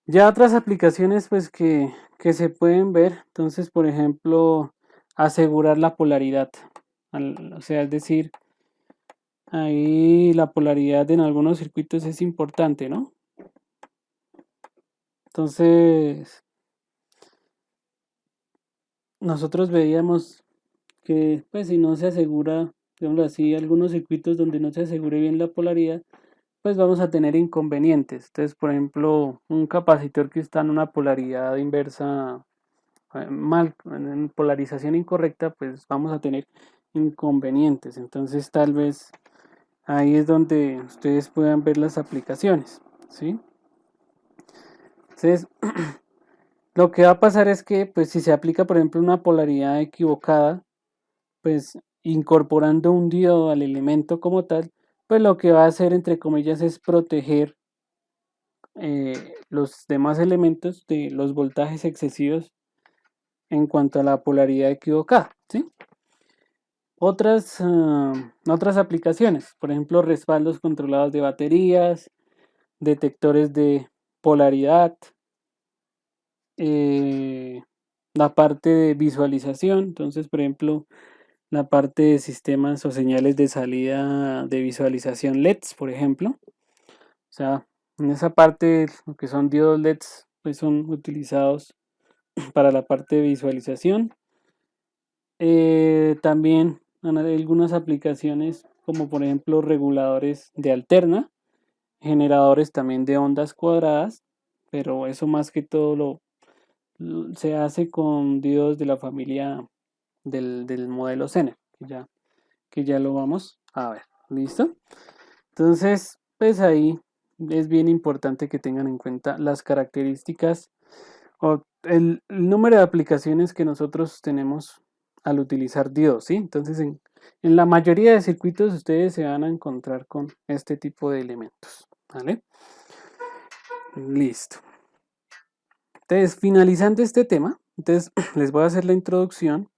Speaker 1: Ya otras aplicaciones pues que se pueden ver, entonces por ejemplo asegurar la polaridad, o sea, es decir, ahí la polaridad en algunos circuitos es importante, ¿no? Entonces nosotros veíamos que pues si no se asegura, digamos así, algunos circuitos donde no se asegure bien la polaridad, pues vamos a tener inconvenientes. Entonces, por ejemplo, un capacitor que está en una polaridad inversa mal, en polarización incorrecta, pues vamos a tener inconvenientes. Entonces, tal vez ahí es donde ustedes puedan ver las aplicaciones, ¿sí? Entonces, lo que va a pasar es que, pues si se aplica, por ejemplo, una polaridad equivocada, pues incorporando un diodo al elemento como tal, pues lo que va a hacer, entre comillas, es proteger los demás elementos de los voltajes excesivos en cuanto a la polaridad equivocada, ¿sí? Otras aplicaciones, por ejemplo, respaldos controlados de baterías, detectores de polaridad, la parte de visualización, entonces, por ejemplo, la parte de sistemas o señales de salida de visualización LEDs, por ejemplo. O sea, en esa parte, lo que son diodos LEDs, pues son utilizados para la parte de visualización. También hay algunas aplicaciones como por ejemplo reguladores de alterna, generadores también de ondas cuadradas, pero eso más que todo se hace con diodos de la familia del modelo Zener, que ya lo vamos a ver. ¿Listo? Entonces, pues ahí es bien importante que tengan en cuenta las características o el número de aplicaciones que nosotros tenemos al utilizar diodos, ¿sí? Entonces, en la mayoría de circuitos ustedes se van a encontrar con este tipo de elementos, ¿vale? Listo. Entonces, finalizando este tema, entonces les voy a hacer la introducción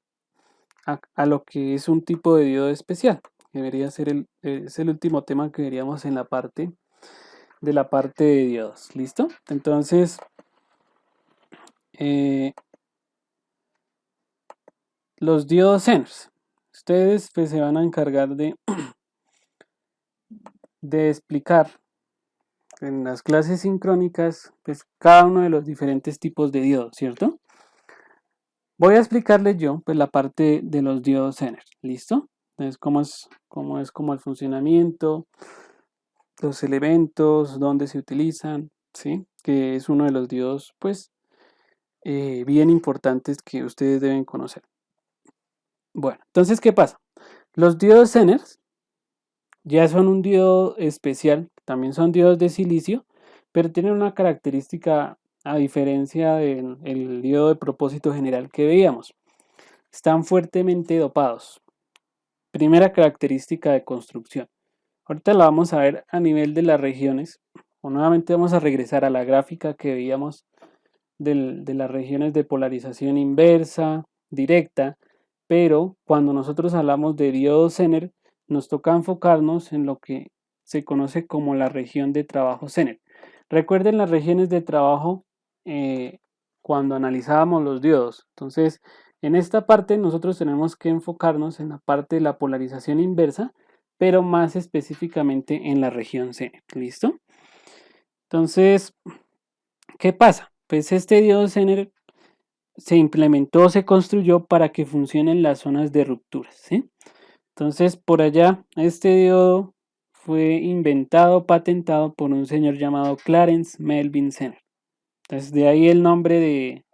Speaker 1: a lo que es un tipo de diodo especial. Debería ser es el último tema que veríamos en la parte de diodos. ¿Listo? Entonces, los diodos Zeners. Ustedes pues, se van a encargar de explicar en las clases sincrónicas pues, cada uno de los diferentes tipos de diodos, ¿cierto? Voy a explicarles yo pues, la parte de los diodos Zener. ¿Listo? Entonces, cómo es como el funcionamiento, los elementos, dónde se utilizan, ¿sí? Que es uno de los diodos, pues, bien importantes que ustedes deben conocer. Bueno, entonces, ¿qué pasa? Los diodos Zener ya son un diodo especial, también son diodos de silicio, pero tienen una característica a diferencia del diodo de propósito general que veíamos. Están fuertemente dopados. Primera característica de construcción. Ahorita la vamos a ver a nivel de las regiones, o nuevamente vamos a regresar a la gráfica que veíamos de las regiones de polarización inversa, directa, pero cuando nosotros hablamos de diodo Zener, nos toca enfocarnos en lo que se conoce como la región de trabajo Zener. Recuerden las regiones de trabajo cuando analizábamos los diodos. Entonces, en esta parte nosotros tenemos que enfocarnos en la parte de la polarización inversa, pero más específicamente en la región Zener. ¿Listo? Entonces, ¿qué pasa? Pues este diodo Zener se implementó, se construyó para que funcionen las zonas de rupturas, ¿sí? Entonces, por allá, este diodo fue inventado, patentado por un señor llamado Clarence Melvin Zener. Entonces, de ahí el nombre de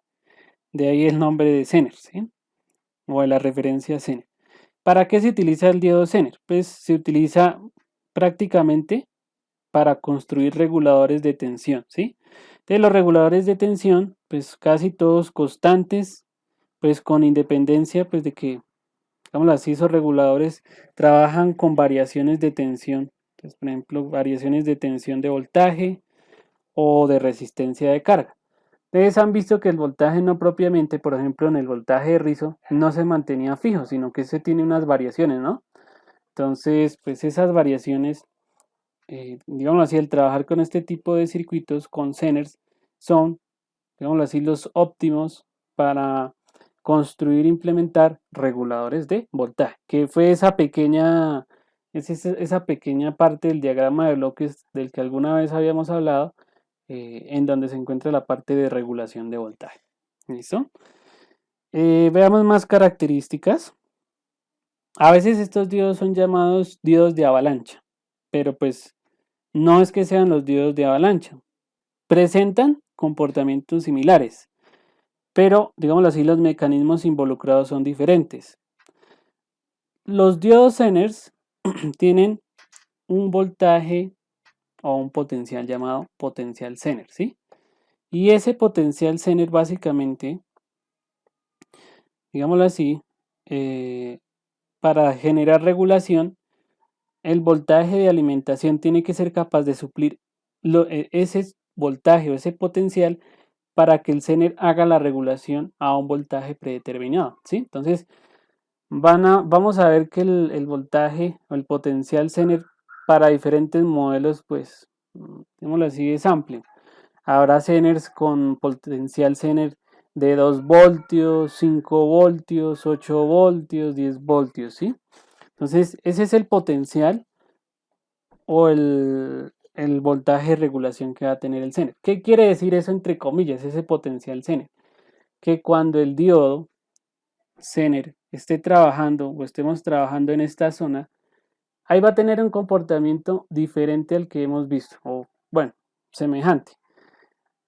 Speaker 1: Zener, ¿sí? O de la referencia a Zener. ¿Para qué se utiliza el diodo Zener? Pues se utiliza prácticamente para construir reguladores de tensión, ¿sí? De los reguladores de tensión, pues casi todos constantes, pues con independencia, pues de que, digámoslo así, esos reguladores trabajan con variaciones de tensión, pues, por ejemplo, variaciones de tensión de voltaje o de resistencia de carga. Ustedes han visto que el voltaje no propiamente, por ejemplo, en el voltaje de rizo, no se mantenía fijo, sino que se tiene unas variaciones, ¿no? Entonces, pues esas variaciones digámoslo así, el trabajar con este tipo de circuitos con Zeners son, digámoslo así, los óptimos para construir e implementar reguladores de voltaje, que fue esa pequeña parte del diagrama de bloques del que alguna vez habíamos hablado, en donde se encuentra la parte de regulación de voltaje. ¿Listo? Veamos más características. A veces estos diodos son llamados diodos de avalancha, pero pues no es que sean los diodos de avalancha. Presentan comportamientos similares, pero digámoslo así, los mecanismos involucrados son diferentes. Los diodos Zeners tienen un voltaje o un potencial llamado potencial Zener, ¿sí? Y ese potencial Zener básicamente, digámoslo así, para generar regulación, el voltaje de alimentación tiene que ser capaz de suplir ese voltaje o ese potencial para que el Zener haga la regulación a un voltaje predeterminado, ¿sí? Entonces, vamos a ver que el voltaje o el potencial Zener para diferentes modelos, pues, digámoslo así, es amplio. Habrá Zeners con potencial Zener de 2 voltios, 5 voltios, 8 voltios, 10 voltios, ¿sí? Entonces, ese es el potencial o el voltaje de regulación que va a tener el Zener. ¿Qué quiere decir eso entre comillas, ese potencial Zener? Que cuando el diodo Zener esté trabajando o estemos trabajando en esta zona, ahí va a tener un comportamiento diferente al que hemos visto, o bueno, semejante.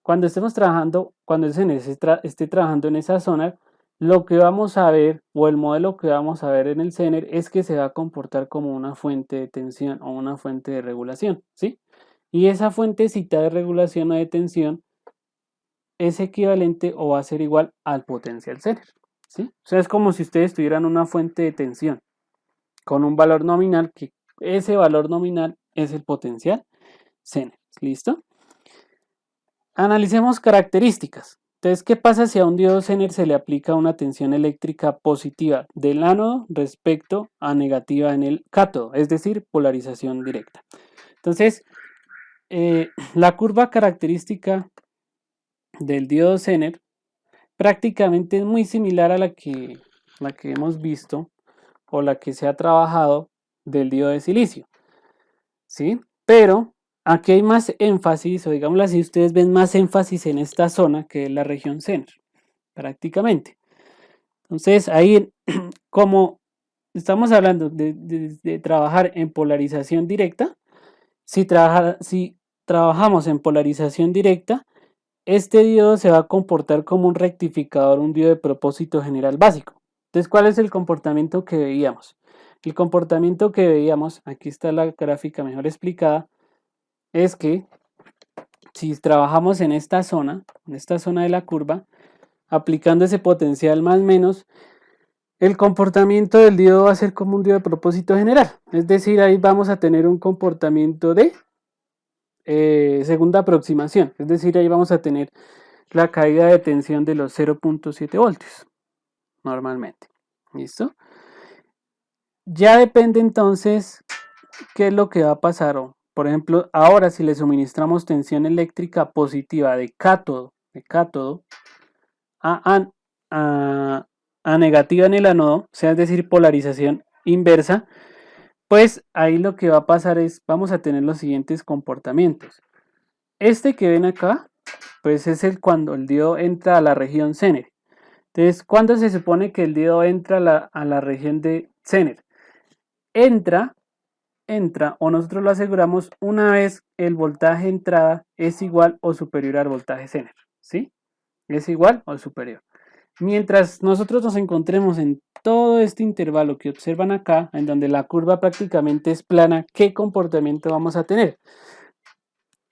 Speaker 1: Cuando estemos trabajando, cuando el Zener esté trabajando en esa zona, lo que vamos a ver o el modelo que vamos a ver en el Zener es que se va a comportar como una fuente de tensión o una fuente de regulación, ¿sí? Y esa fuentecita de regulación o de tensión es equivalente o va a ser igual al potencial Zener, ¿sí? O sea, es como si ustedes tuvieran una fuente de tensión con un valor nominal, que ese valor nominal es el potencial Zener, ¿listo? Analicemos características. Entonces, ¿qué pasa si a un diodo Zener se le aplica una tensión eléctrica positiva del ánodo respecto a negativa en el cátodo, es decir, polarización directa? Entonces, la curva característica del diodo Zener prácticamente es muy similar a la que hemos visto o la que se ha trabajado del diodo de silicio, ¿sí? Pero aquí hay más énfasis, o digámoslo así, ustedes ven más énfasis en esta zona que es la región Zener, prácticamente. Entonces, ahí como estamos hablando de trabajar en polarización directa. Si trabajamos en polarización directa, este diodo se va a comportar como un rectificador, un diodo de propósito general básico. Entonces, ¿cuál es el comportamiento que veíamos? El comportamiento que veíamos, aquí está la gráfica mejor explicada, es que si trabajamos en esta zona de la curva, aplicando ese potencial más menos, el comportamiento del diodo va a ser como un diodo de propósito general. Es decir, ahí vamos a tener un comportamiento de segunda aproximación. Es decir, ahí vamos a tener la caída de tensión de los 0.7 voltios normalmente. ¿Listo? Ya depende entonces qué es lo que va a pasar. Por ejemplo, ahora si le suministramos tensión eléctrica positiva de cátodo a negativa en el ánodo, o sea, es decir, polarización inversa, pues ahí lo que va a pasar es, vamos a tener los siguientes comportamientos. Este que ven acá, pues es cuando el diodo entra a la región Zener. Entonces, ¿cuándo se supone que el diodo entra a la región de Zener? Entra, o nosotros lo aseguramos una vez el voltaje entrada es igual o superior al voltaje Zener, ¿sí? Es igual o superior. Mientras nosotros nos encontremos en todo este intervalo que observan acá, en donde la curva prácticamente es plana, ¿qué comportamiento vamos a tener?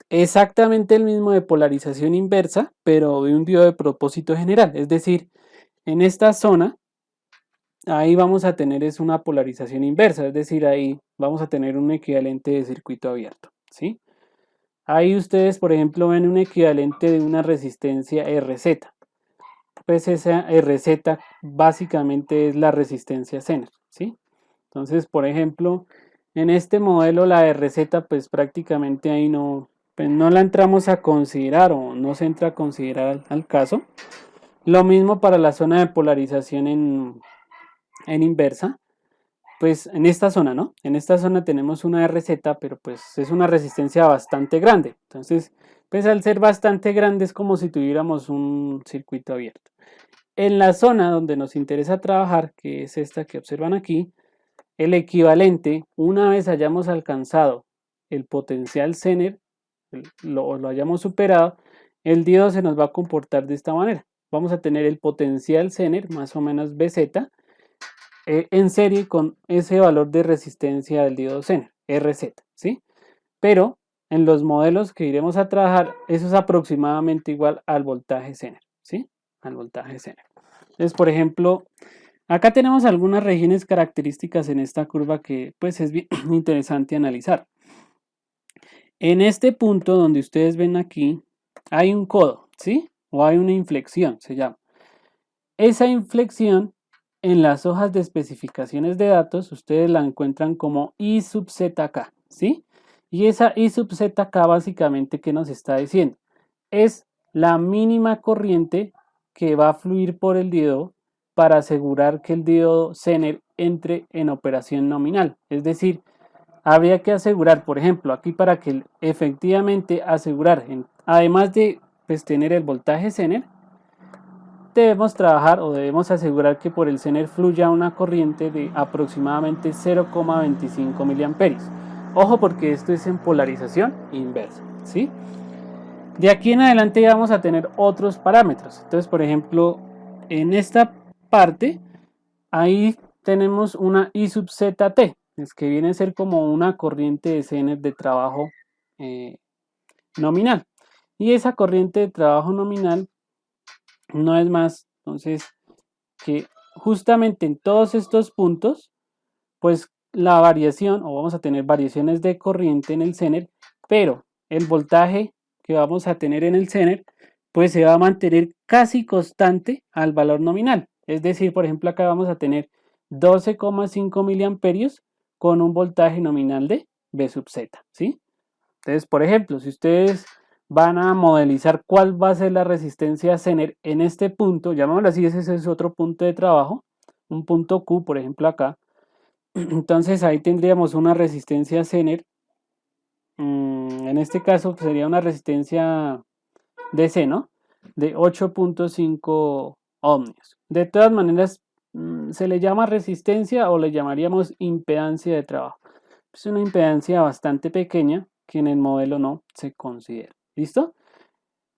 Speaker 1: Exactamente el mismo de polarización inversa, pero de un diodo de propósito general. Es decir, en esta zona, ahí vamos a tener es una polarización inversa, es decir, ahí vamos a tener un equivalente de circuito abierto, ¿sí? Ahí ustedes, por ejemplo, ven un equivalente de una resistencia RZ. Pues esa RZ básicamente es la resistencia Zener, ¿sí? Entonces, por ejemplo, en este modelo la RZ pues prácticamente ahí pues no la entramos a considerar o no se entra a considerar al caso. Lo mismo para la zona de polarización en inversa, pues en esta zona, ¿no? En esta zona tenemos una RZ, pero pues es una resistencia bastante grande. Entonces, pues al ser bastante grande es como si tuviéramos un circuito abierto. En la zona donde nos interesa trabajar, que es esta que observan aquí, el equivalente, una vez hayamos alcanzado el potencial Zener, lo hayamos superado, el diodo se nos va a comportar de esta manera. Vamos a tener el potencial Zener, más o menos BZ, en serie con ese valor de resistencia del diodo Zener, RZ, ¿sí? Pero en los modelos que iremos a trabajar, eso es aproximadamente igual al voltaje Zener, ¿sí? Al voltaje Zener. Entonces, por ejemplo, acá tenemos algunas regiones características en esta curva que pues es bien interesante analizar. En este punto donde ustedes ven aquí, hay un codo, ¿sí? O hay una inflexión, se llama. Esa inflexión en las hojas de especificaciones de datos, ustedes la encuentran como I sub ZK, ¿sí? Y esa I sub ZK básicamente, ¿qué nos está diciendo? Es la mínima corriente que va a fluir por el diodo para asegurar que el diodo Zener entre en operación nominal. Es decir, habría que asegurar, por ejemplo, aquí para que efectivamente asegurar, además de pues, tener el voltaje Zener, debemos trabajar o debemos asegurar que por el Zener fluya una corriente de aproximadamente 0,25 miliamperios. Ojo porque esto es en polarización inversa, ¿sí? De aquí en adelante ya vamos a tener otros parámetros. Entonces, por ejemplo, en esta parte, ahí tenemos una I sub ZT, es que viene a ser como una corriente de Zener de trabajo nominal. Y esa corriente de trabajo nominal no es más, entonces, que justamente en todos estos puntos, pues la variación, o vamos a tener variaciones de corriente en el Zener, pero el voltaje que vamos a tener en el Zener, pues se va a mantener casi constante al valor nominal. Es decir, por ejemplo, acá vamos a tener 12,5 miliamperios con un voltaje nominal de B sub Z, ¿sí? Entonces, por ejemplo, si ustedes van a modelizar cuál va a ser la resistencia Zener en este punto, llamémoslo así, ese es otro punto de trabajo, un punto Q, por ejemplo, acá. Entonces ahí tendríamos una resistencia Zener. En este caso sería una resistencia DC, ¿no? De 8.5 ohmios. De todas maneras, se le llama resistencia o le llamaríamos impedancia de trabajo. Es una impedancia bastante pequeña que en el modelo no se considera. ¿Listo?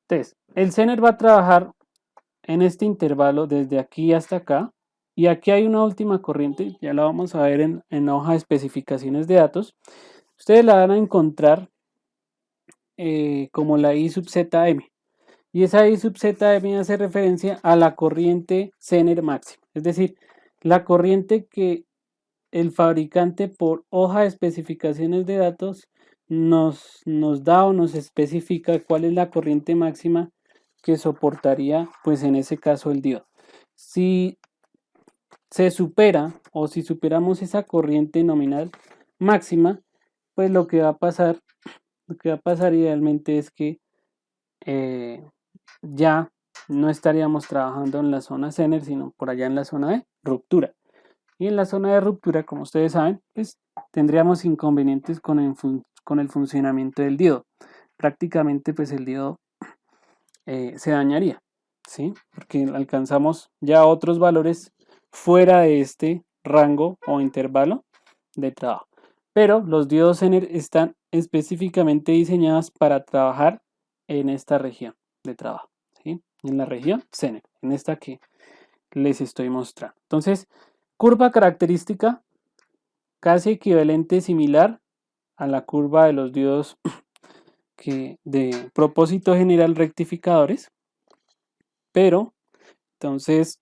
Speaker 1: Entonces, el Zener va a trabajar en este intervalo desde aquí hasta acá. Y aquí hay una última corriente, ya la vamos a ver en la hoja de especificaciones de datos. Ustedes la van a encontrar como la I sub ZM. Y esa I sub ZM hace referencia a la corriente Zener máxima. Es decir, la corriente que el fabricante por hoja de especificaciones de datos nos da o nos especifica cuál es la corriente máxima que soportaría, pues en ese caso, el diodo. Si se supera o si superamos esa corriente nominal máxima, pues lo que va a pasar idealmente es que ya no estaríamos trabajando en la zona Zener, sino por allá en la zona de ruptura. Y en la zona de ruptura, como ustedes saben, pues tendríamos inconvenientes con el funcionamiento del diodo. Prácticamente pues el diodo se dañaría, ¿sí? Porque alcanzamos ya otros valores fuera de este rango o intervalo de trabajo. Pero los diodos Zener están específicamente diseñados para trabajar en esta región de trabajo, ¿sí? En la región Zener, en esta que les estoy mostrando. Entonces, curva característica casi equivalente, similar a la curva de los diodos de propósito general rectificadores, pero entonces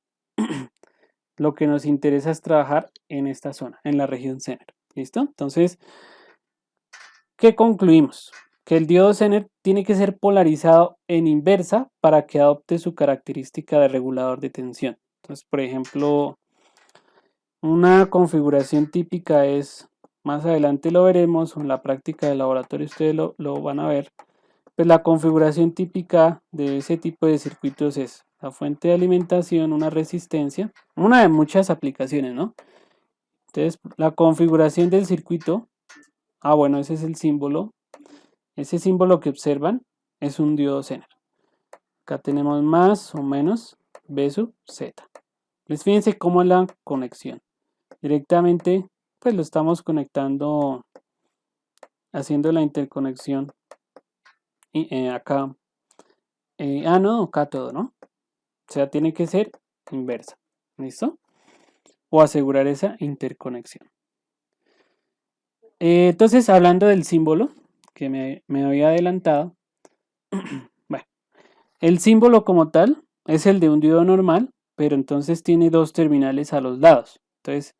Speaker 1: lo que nos interesa es trabajar en esta zona, en la región Zener. ¿Listo? Entonces, ¿qué concluimos? Que el diodo Zener tiene que ser polarizado en inversa para que adopte su característica de regulador de tensión. Entonces, por ejemplo, una configuración típica es, más adelante lo veremos, en la práctica de laboratorio ustedes lo van a ver, pues la configuración típica de ese tipo de circuitos es la fuente de alimentación, una resistencia, una de muchas aplicaciones, ¿no? Entonces, la configuración del circuito, bueno, ese es el símbolo, ese símbolo que observan es un diodo Zener. Acá tenemos más o menos B sub Z. Les fíjense cómo es la conexión. Directamente, pues lo estamos conectando, haciendo la interconexión y acá, ánodo, cátodo, ¿no? O sea, tiene que ser inversa, ¿listo? O asegurar esa interconexión. Entonces, hablando del símbolo, que me había adelantado, bueno, el símbolo como tal es el de un diodo normal, pero entonces tiene dos terminales a los lados. Entonces,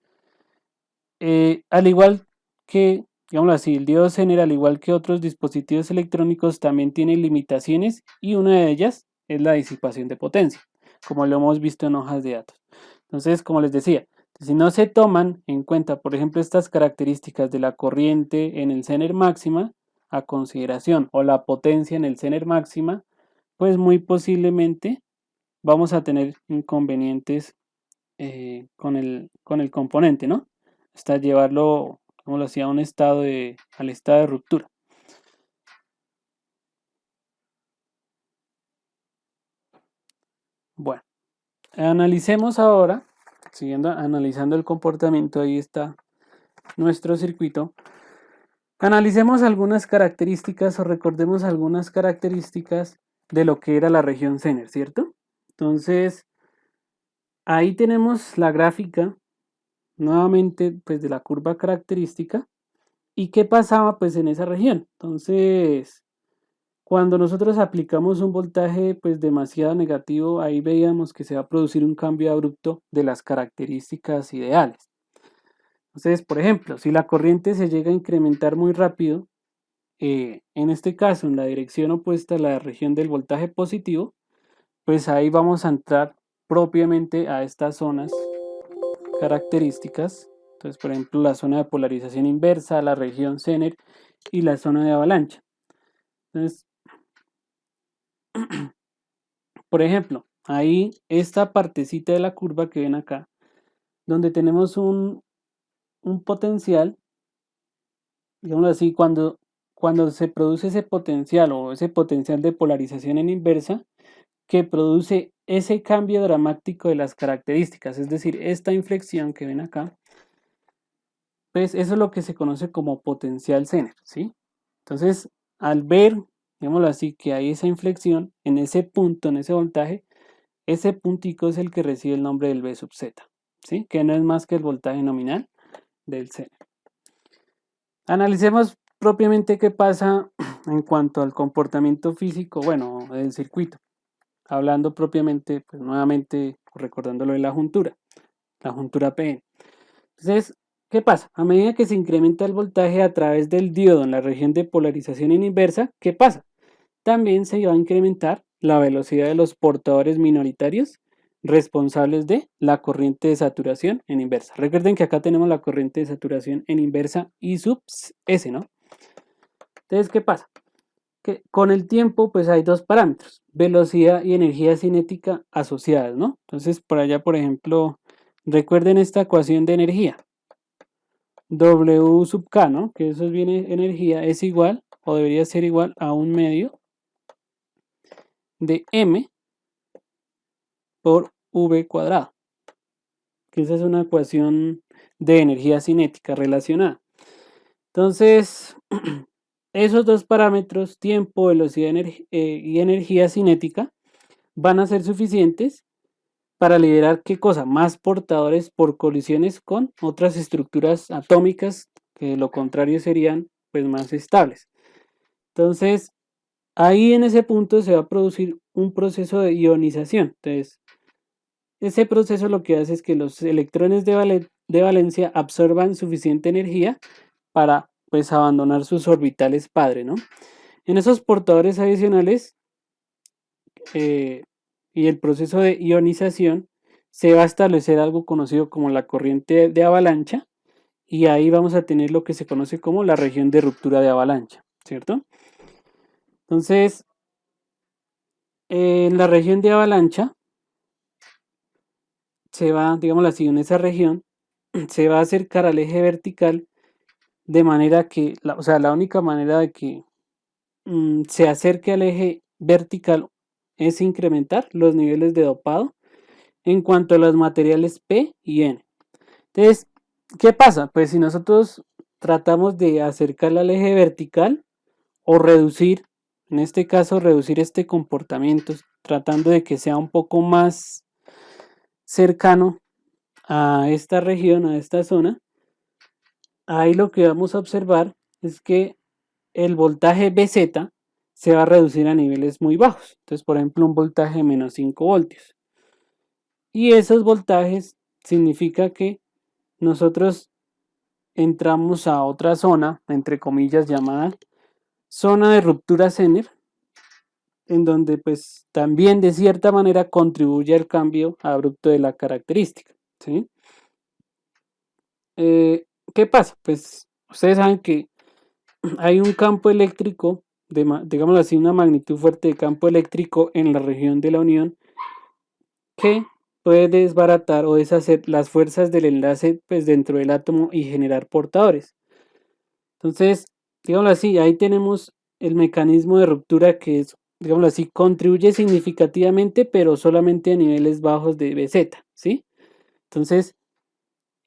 Speaker 1: al igual que, digámoslo así, el diodo Zener, al igual que otros dispositivos electrónicos, también tiene limitaciones y una de ellas es la disipación de potencia, como lo hemos visto en hojas de datos. Entonces, como les decía, si no se toman en cuenta, por ejemplo, estas características de la corriente en el Zener máxima a consideración o la potencia en el Zener máxima, pues muy posiblemente vamos a tener inconvenientes con el componente, ¿no? Hasta llevarlo, como lo hacía, al estado de ruptura. Bueno, analicemos ahora, siguiendo analizando el comportamiento, ahí está nuestro circuito. Analicemos algunas características o recordemos algunas características de lo que era la región Zener, ¿cierto? Entonces, ahí tenemos la gráfica nuevamente pues de la curva característica y qué pasaba pues en esa región. Entonces, cuando nosotros aplicamos un voltaje pues demasiado negativo, ahí veíamos que se va a producir un cambio abrupto de las características ideales. Entonces, por ejemplo, si la corriente se llega a incrementar muy rápido, en este caso en la dirección opuesta a la región del voltaje positivo, pues ahí vamos a entrar propiamente a estas zonas características. Entonces, por ejemplo, la zona de polarización inversa, la región Zener y la zona de avalancha. Entonces, por ejemplo, ahí esta partecita de la curva que ven acá, donde tenemos un potencial, digamos así, cuando se produce ese potencial o ese potencial de polarización en inversa, que produce ese cambio dramático de las características, es decir, esta inflexión que ven acá, pues eso es lo que se conoce como potencial Zener, ¿sí? Entonces, al ver, digámoslo así, que hay esa inflexión en ese punto, en ese voltaje, ese puntico es el que recibe el nombre del V sub Z, ¿sí? Que no es más que el voltaje nominal del Zener. Analicemos propiamente qué pasa en cuanto al comportamiento físico, bueno, del circuito. Hablando propiamente, pues nuevamente recordándolo de la juntura PN. Entonces, ¿qué pasa? A medida que se incrementa el voltaje a través del diodo en la región de polarización en inversa, ¿qué pasa? También se va a incrementar la velocidad de los portadores minoritarios responsables de la corriente de saturación en inversa. Recuerden que acá tenemos la corriente de saturación en inversa I sub S, ¿no? Entonces, ¿qué pasa? Que con el tiempo, pues hay dos parámetros, velocidad y energía cinética asociadas, ¿no? Entonces, por allá, por ejemplo, recuerden esta ecuación de energía. W sub K, ¿no? Que eso viene energía, es igual, o debería ser igual a 1/2 de M por V cuadrado. Que esa es una ecuación de energía cinética relacionada. Entonces, esos dos parámetros, tiempo, velocidad y energía cinética, van a ser suficientes para liberar, ¿qué cosa? Más portadores por colisiones con otras estructuras atómicas, que de lo contrario serían pues más estables. Entonces, ahí en ese punto se va a producir un proceso de ionización. Entonces, ese proceso lo que hace es que los electrones de valencia absorban suficiente energía para pues abandonar sus orbitales padre, ¿no? En esos portadores adicionales y el proceso de ionización se va a establecer algo conocido como la corriente de avalancha y ahí vamos a tener lo que se conoce como la región de ruptura de avalancha, ¿cierto? Entonces, en la región de avalancha se va, digámoslo así, en esa región se va a acercar al eje vertical de manera que, o sea, la única manera de que se acerque al eje vertical es incrementar los niveles de dopado en cuanto a los materiales P y N. Entonces, ¿qué pasa? Pues si nosotros tratamos de acercarla al eje vertical o reducir, en este caso reducir este comportamiento, tratando de que sea un poco más cercano a esta región, a esta zona, ahí lo que vamos a observar es que el voltaje BZ se va a reducir a niveles muy bajos. Entonces, por ejemplo, un voltaje de menos 5 voltios. Y esos voltajes significa que nosotros entramos a otra zona, entre comillas, llamada zona de ruptura Zener, en donde pues también de cierta manera contribuye al cambio abrupto de la característica, ¿sí? ¿Qué pasa? Pues ustedes saben que hay un campo eléctrico, digámoslo así, una magnitud fuerte de campo eléctrico en la región de la unión que puede desbaratar o deshacer las fuerzas del enlace pues, dentro del átomo y generar portadores. Entonces, digámoslo así, ahí tenemos el mecanismo de ruptura que es, digámoslo así, contribuye significativamente, pero solamente a niveles bajos de BZ, ¿sí? Entonces,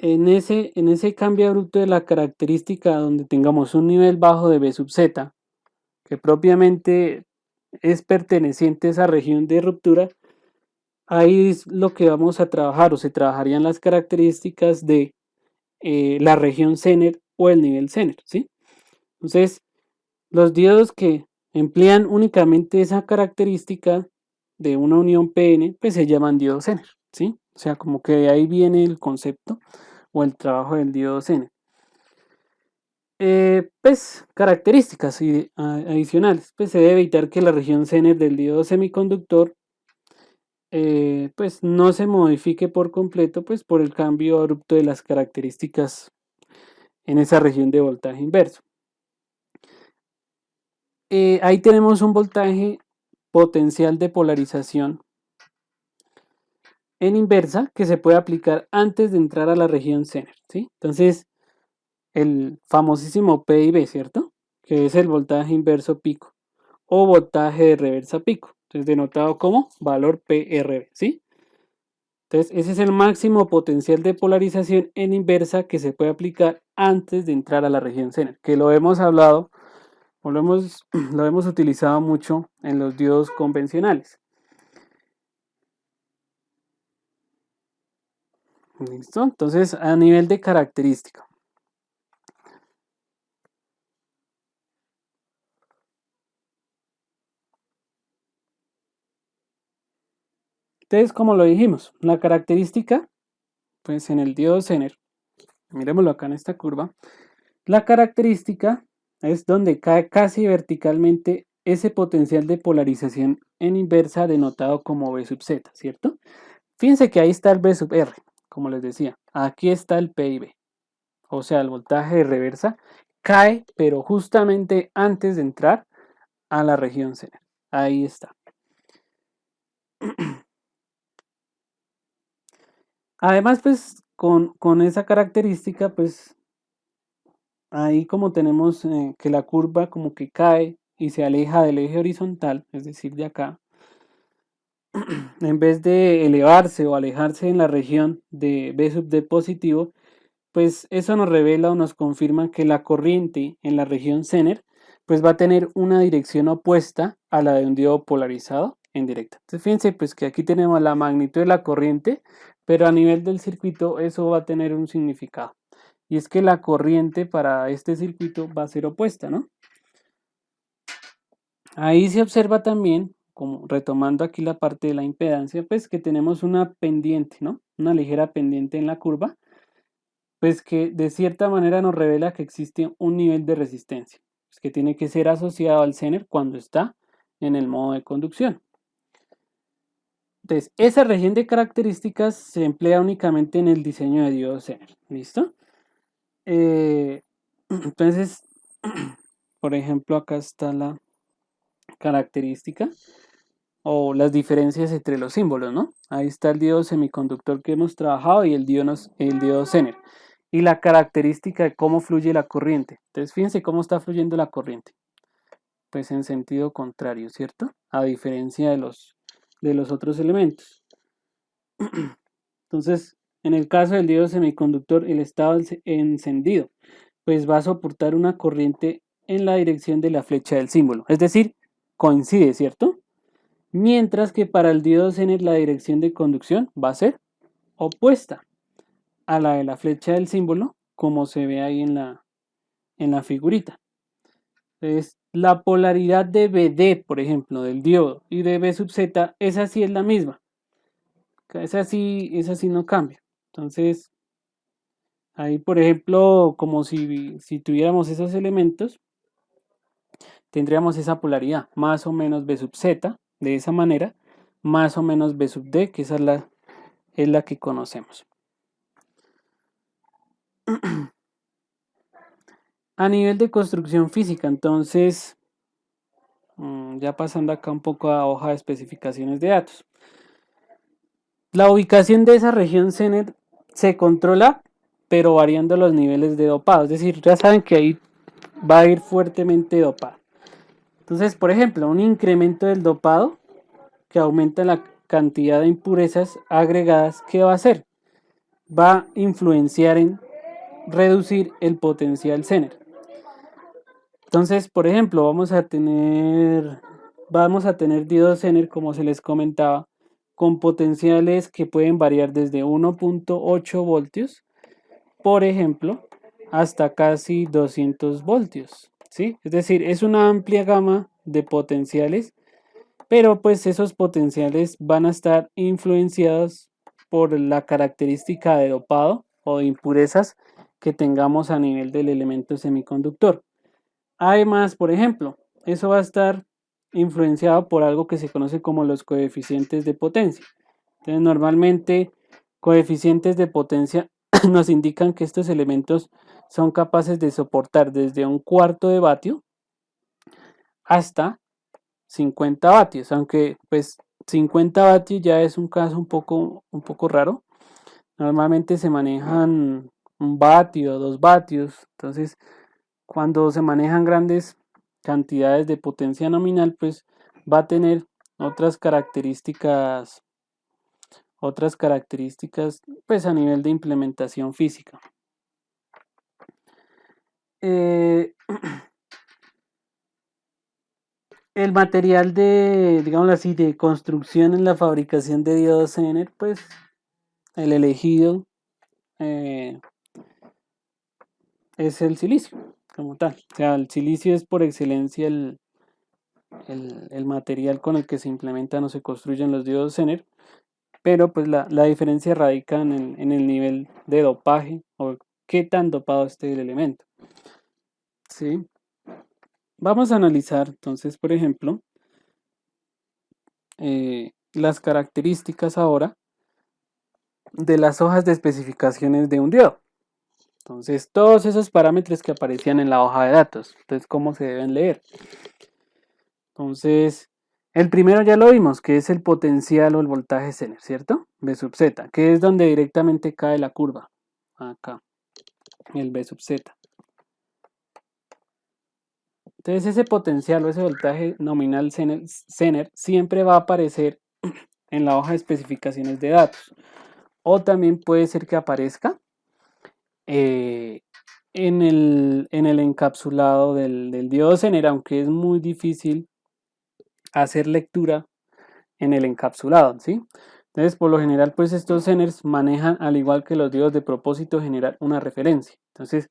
Speaker 1: en ese cambio abrupto de la característica donde tengamos un nivel bajo de B sub Z, que propiamente es perteneciente a esa región de ruptura, ahí es lo que vamos a trabajar o se trabajarían las características de la región Zener o el nivel Zener, ¿sí? Entonces, los diodos que emplean únicamente esa característica de una unión PN, pues se llaman diodos Zener, ¿sí? O sea, como que de ahí viene el concepto o el trabajo del diodo Zener. Pues características adicionales, pues se debe evitar que la región Zener del diodo semiconductor pues no se modifique por completo pues por el cambio abrupto de las características en esa región de voltaje inverso. Ahí tenemos un voltaje potencial de polarización en inversa que se puede aplicar antes de entrar a la región Zener, ¿sí? Entonces, el famosísimo P y B, ¿cierto? Que es el voltaje inverso pico o voltaje de reversa pico. Entonces, denotado como valor PRB, ¿sí? Entonces, ese es el máximo potencial de polarización en inversa que se puede aplicar antes de entrar a la región Zener, que lo hemos hablado o lo hemos utilizado mucho en los diodos convencionales. ¿Listo? Entonces, a nivel de característica. Entonces, como lo dijimos, la característica, pues en el diodo Zener, miremoslo acá en esta curva, la característica es donde cae casi verticalmente ese potencial de polarización en inversa denotado como B sub Z, ¿cierto? Fíjense que ahí está el B sub R, como les decía, aquí está el P y B, o sea, el voltaje de reversa cae, pero justamente antes de entrar a la región Zener, ahí está. Además, pues con esa característica, pues ahí como tenemos que la curva como que cae y se aleja del eje horizontal, es decir, de acá, en vez de elevarse o alejarse en la región de B sub D positivo, pues eso nos revela o nos confirma que la corriente en la región Zener pues va a tener una dirección opuesta a la de un diodo polarizado en directa. Entonces fíjense pues que aquí tenemos la magnitud de la corriente, pero a nivel del circuito eso va a tener un significado. Y es que la corriente para este circuito va a ser opuesta, ¿no? Ahí se observa también, como retomando aquí la parte de la impedancia, pues que tenemos una pendiente, ¿no? Una ligera pendiente en la curva, pues que de cierta manera nos revela que existe un nivel de resistencia, pues que tiene que ser asociado al Zener cuando está en el modo de conducción. Entonces, esa región de características se emplea únicamente en el diseño de diodos Zener, ¿listo? Entonces, por ejemplo, acá está la característica o las diferencias entre los símbolos, ¿no? Ahí está el diodo semiconductor que hemos trabajado y el diodo Zener. Y la característica de cómo fluye la corriente. Entonces, fíjense cómo está fluyendo la corriente. Pues en sentido contrario, ¿cierto? A diferencia de los otros elementos. Entonces, en el caso del diodo semiconductor, el estado encendido, pues va a soportar una corriente en la dirección de la flecha del símbolo. Es decir, coincide, ¿cierto? Mientras que para el diodo Zener la dirección de conducción va a ser opuesta a la de la flecha del símbolo, como se ve ahí en la figurita. Entonces, la polaridad de BD, por ejemplo, del diodo y de B sub Z, esa sí es la misma. Esa sí no cambia. Entonces, ahí, por ejemplo, como si tuviéramos esos elementos, tendríamos esa polaridad, más o menos B sub Z, de esa manera, más o menos B sub D, que esa es la que conocemos. A nivel de construcción física, entonces, ya pasando acá un poco a hoja de especificaciones de datos. La ubicación de esa región Zener se controla, pero variando los niveles de dopado. Es decir, ya saben que ahí va a ir fuertemente dopado. Entonces, por ejemplo, un incremento del dopado que aumenta la cantidad de impurezas agregadas, ¿qué va a hacer? Va a influenciar en reducir el potencial Zener. Entonces, por ejemplo, vamos a tener diodos Zener, como se les comentaba, con potenciales que pueden variar desde 1.8 voltios, por ejemplo, hasta casi 200 voltios, ¿sí? Es decir, es una amplia gama de potenciales, pero pues esos potenciales van a estar influenciados por la característica de dopado o de impurezas que tengamos a nivel del elemento semiconductor. Además, por ejemplo, eso va a estar influenciado por algo que se conoce como los coeficientes de potencia. Entonces, normalmente, coeficientes de potencia nos indican que estos elementos son capaces de soportar desde un cuarto de vatio hasta 50 vatios, aunque pues 50 vatios ya es un caso un poco raro. Normalmente se manejan 1 vatio, 2 vatios, entonces cuando se manejan grandes cantidades de potencia nominal, pues va a tener otras características pues a nivel de implementación física. El material de, digamos así, de construcción en la fabricación de diodos Zener, pues el elegido es el silicio, como tal. O sea, el silicio es por excelencia el material con el que se implementan o se construyen los diodos Zener, pero pues la diferencia radica en el nivel de dopaje o qué tan dopado esté el elemento. ¿Sí? Vamos a analizar entonces, por ejemplo, las características ahora de las hojas de especificaciones de un diodo. Entonces, todos esos parámetros que aparecían en la hoja de datos. Entonces, ¿cómo se deben leer? Entonces, el primero ya lo vimos, que es el potencial o el voltaje Zener, ¿cierto? B sub Z, que es donde directamente cae la curva. Acá, el B sub Z. Entonces, ese potencial o ese voltaje nominal Zener siempre va a aparecer en la hoja de especificaciones de datos. O también puede ser que aparezca en el encapsulado del diodo Zener, aunque es muy difícil hacer lectura en el encapsulado, ¿sí? Entonces, por lo general, pues estos Zeners manejan, al igual que los diodos de propósito, generar una referencia. Entonces,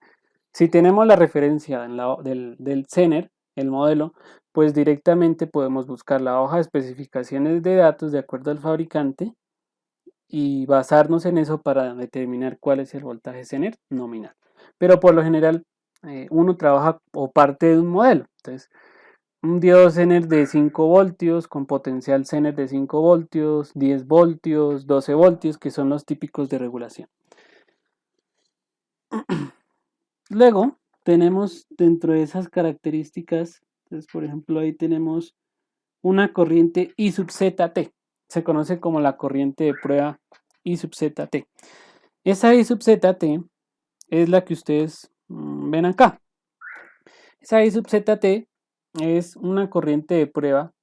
Speaker 1: si tenemos la referencia del Zener, el modelo, pues directamente podemos buscar la hoja de especificaciones de datos de acuerdo al fabricante y basarnos en eso para determinar cuál es el voltaje Zener nominal. Pero por lo general, uno trabaja o parte de un modelo. Entonces, un diodo Zener de 5 voltios con potencial Zener de 5 voltios, 10 voltios, 12 voltios, que son los típicos de regulación. Luego tenemos dentro de esas características, entonces por ejemplo ahí tenemos una corriente I sub ZT, se conoce como la corriente de prueba I sub ZT. Esa I sub ZT es la que ustedes ven acá. Esa I sub ZT es una corriente de prueba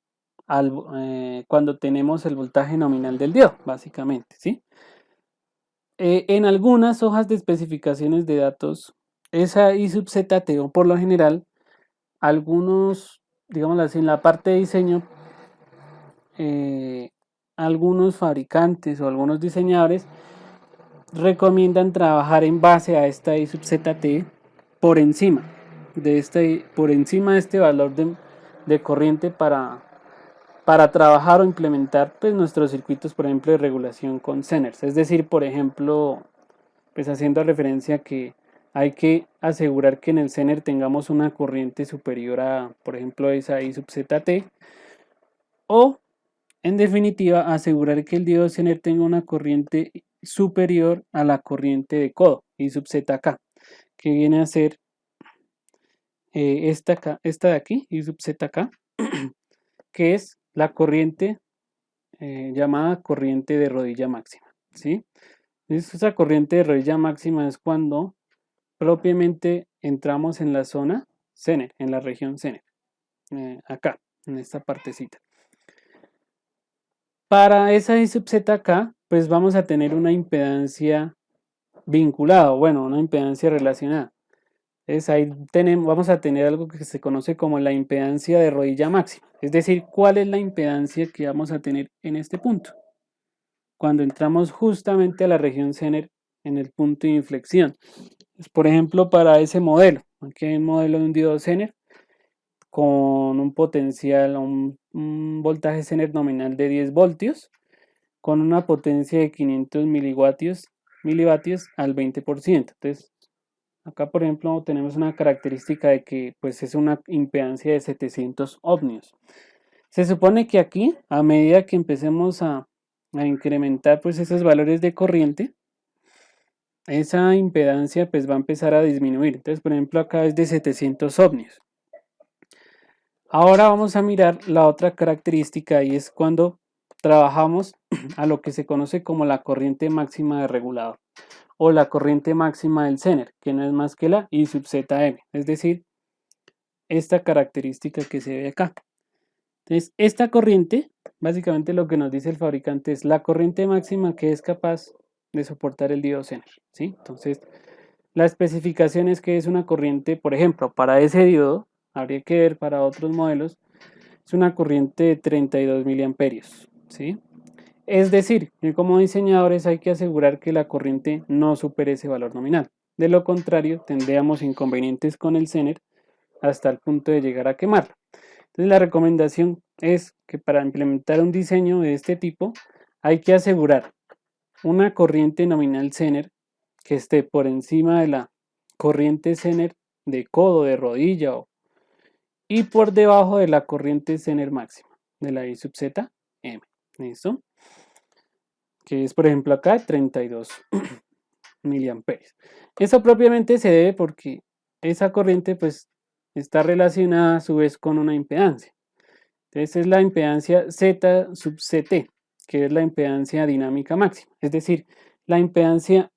Speaker 1: cuando tenemos el voltaje nominal del diodo, básicamente, ¿sí? En algunas hojas de especificaciones de datos, esa I sub ZT, o por lo general, algunos, digamos así, en la parte de diseño, algunos fabricantes o algunos diseñadores recomiendan trabajar en base a esta I sub ZT por encima de este valor de corriente para trabajar o implementar pues, nuestros circuitos, por ejemplo, de regulación con Zeners. Es decir, por ejemplo, pues haciendo referencia a que hay que asegurar que en el Zener tengamos una corriente superior a, por ejemplo, esa I sub ZT, o en definitiva, asegurar que el diodo Zener tenga una corriente superior a la corriente de codo, I sub ZK, que viene a ser esta de aquí, I sub ZK, que es la corriente llamada corriente de rodilla máxima, ¿sí? Esa corriente de rodilla máxima es cuando propiamente entramos en la zona Zener, en la región Zener, acá, en esta partecita. Para esa I sub ZK, pues vamos a tener una impedancia vinculada, bueno, una impedancia relacionada. Entonces ahí vamos a tener algo que se conoce como la impedancia de rodilla máxima. Es decir, cuál es la impedancia que vamos a tener en este punto. Cuando entramos justamente a la región Zener en el punto de inflexión. Pues, por ejemplo, para ese modelo, aquí hay un modelo de un diodo Zener con un potencial, un voltaje Zener nominal de 10 voltios, con una potencia de 500 milivatios al 20%. Entonces, acá, por ejemplo, tenemos una característica de que pues, es una impedancia de 700 ohmios. Se supone que aquí, a medida que empecemos a incrementar pues, esos valores de corriente, esa impedancia pues, va a empezar a disminuir. Entonces, por ejemplo, acá es de 700 ohmios. Ahora vamos a mirar la otra característica y es cuando trabajamos a lo que se conoce como la corriente máxima de regulador o la corriente máxima del Zener, que no es más que la I sub ZM, es decir, esta característica que se ve acá. Entonces, esta corriente, básicamente lo que nos dice el fabricante es la corriente máxima que es capaz de soportar el diodo Zener, ¿sí? Entonces, la especificación es que es una corriente, por ejemplo, para ese diodo, habría que ver para otros modelos, es una corriente de 32 miliamperios, ¿sí? Es decir, que como diseñadores hay que asegurar que la corriente no supere ese valor nominal. De lo contrario, tendríamos inconvenientes con el Zener hasta el punto de llegar a quemarlo. Entonces, la recomendación es que para implementar un diseño de este tipo hay que asegurar una corriente nominal Zener que esté por encima de la corriente Zener de codo, de rodilla y por debajo de la corriente Zener máxima de la I sub Z M. ¿Listo? Que es por ejemplo acá 32 miliamperios. Eso propiamente se debe porque esa corriente pues está relacionada a su vez con una impedancia. Entonces es la impedancia Z sub CT, que es la impedancia dinámica máxima, es decir, la impedancia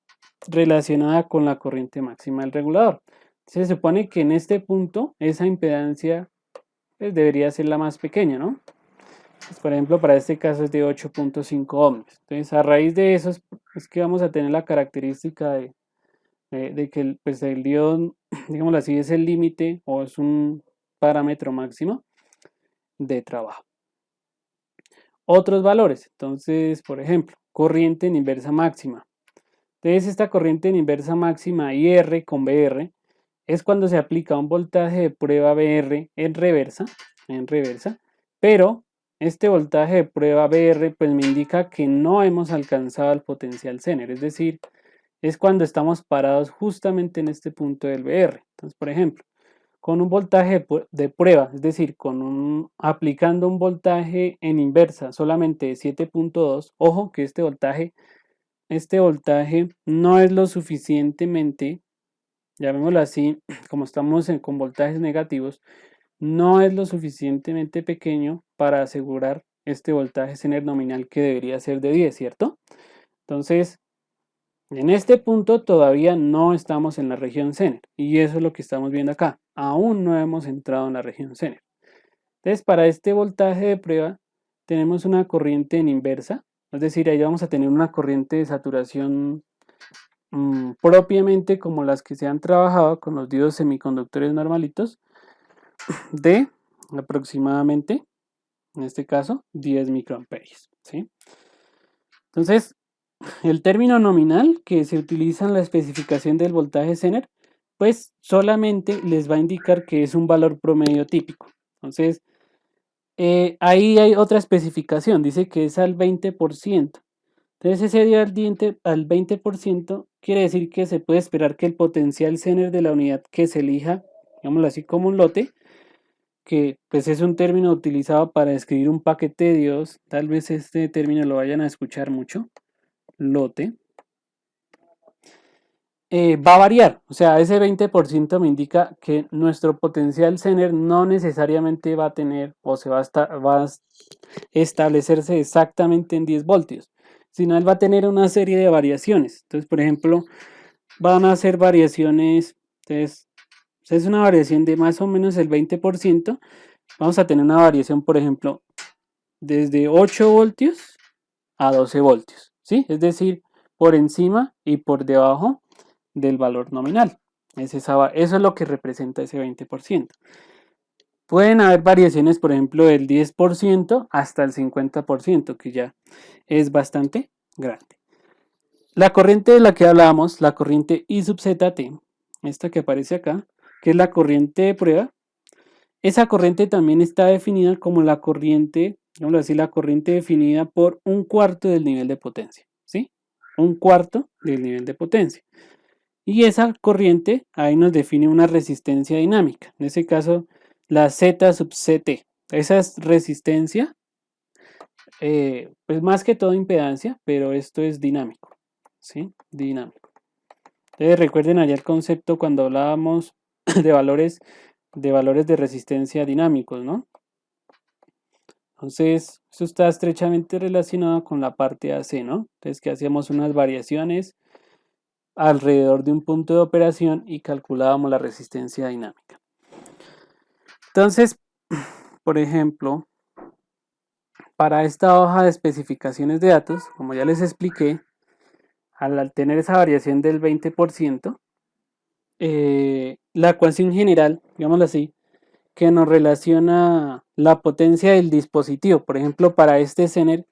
Speaker 1: relacionada con la corriente máxima del regulador. Se supone que en este punto esa impedancia pues, debería ser la más pequeña, ¿no? Pues, por ejemplo, para este caso es de 8.5 ohmios. Entonces, a raíz de eso es que vamos a tener la característica de que pues, el diodo, digámoslo así, es el límite o es un parámetro máximo de trabajo. Otros valores, entonces, por ejemplo, corriente en inversa máxima. Entonces, esta corriente en inversa máxima IR con BR es cuando se aplica un voltaje de prueba BR en reversa, pero este voltaje de prueba BR pues me indica que no hemos alcanzado el potencial Zener, es decir, es cuando estamos parados justamente en este punto del BR. Entonces, por ejemplo, con un voltaje de prueba, es decir, aplicando un voltaje en inversa solamente de 7.2, ojo que este voltaje no es lo suficientemente, llamémoslo así, como estamos con voltajes negativos, no es lo suficientemente pequeño para asegurar este voltaje Zener nominal que debería ser de 10, ¿cierto? Entonces, en este punto todavía no estamos en la región Zener y eso es lo que estamos viendo acá. Aún no hemos entrado en la región Zener. Entonces, para este voltaje de prueba tenemos una corriente en inversa, es decir, ahí vamos a tener una corriente de saturación propiamente como las que se han trabajado con los diodos semiconductores normalitos de aproximadamente, en este caso, 10 microamperios, ¿sí? Entonces, el término nominal que se utiliza en la especificación del voltaje Zener, pues solamente les va a indicar que es un valor promedio típico. Entonces, ahí hay otra especificación, dice que es al 20%. Entonces, ese dio al 20% quiere decir que se puede esperar que el potencial Zener de la unidad que se elija, digámoslo así como un lote, que pues es un término utilizado para describir un paquete de diodos, tal vez este término lo vayan a escuchar mucho, lote, va a variar, o sea, ese 20% me indica que nuestro potencial Zener no necesariamente va a tener o va a establecerse exactamente en 10 voltios, sino él va a tener una serie de variaciones. Entonces, por ejemplo, van a ser variaciones, entonces, es una variación de más o menos el 20%, vamos a tener una variación, por ejemplo, desde 8 voltios a 12 voltios, ¿sí? Es decir, por encima y por debajo del valor nominal. Eso es lo que representa ese 20%. Pueden haber variaciones, por ejemplo, del 10% hasta el 50%, que ya es bastante grande. La corriente de la que hablábamos, la corriente I sub ZT, esta que aparece acá, que es la corriente de prueba, esa corriente también está definida como la corriente, vamos a decir, la corriente definida por un cuarto del nivel de potencia, ¿sí? Un cuarto del nivel de potencia. Y esa corriente ahí nos define una resistencia dinámica, en ese caso la Z sub CT. Esa es resistencia, pues más que todo impedancia, pero esto es dinámico, ¿sí? Dinámico. Entonces recuerden allá el concepto cuando hablábamos de valores de resistencia dinámicos, ¿no? Entonces, eso está estrechamente relacionado con la parte AC, ¿no? Entonces, que hacíamos unas variaciones alrededor de un punto de operación y calculábamos la resistencia dinámica. Entonces, por ejemplo, para esta hoja de especificaciones de datos, como ya les expliqué, al tener esa variación del 20%, la ecuación general, digámoslo así, que nos relaciona la potencia del dispositivo, por ejemplo, para este Zener,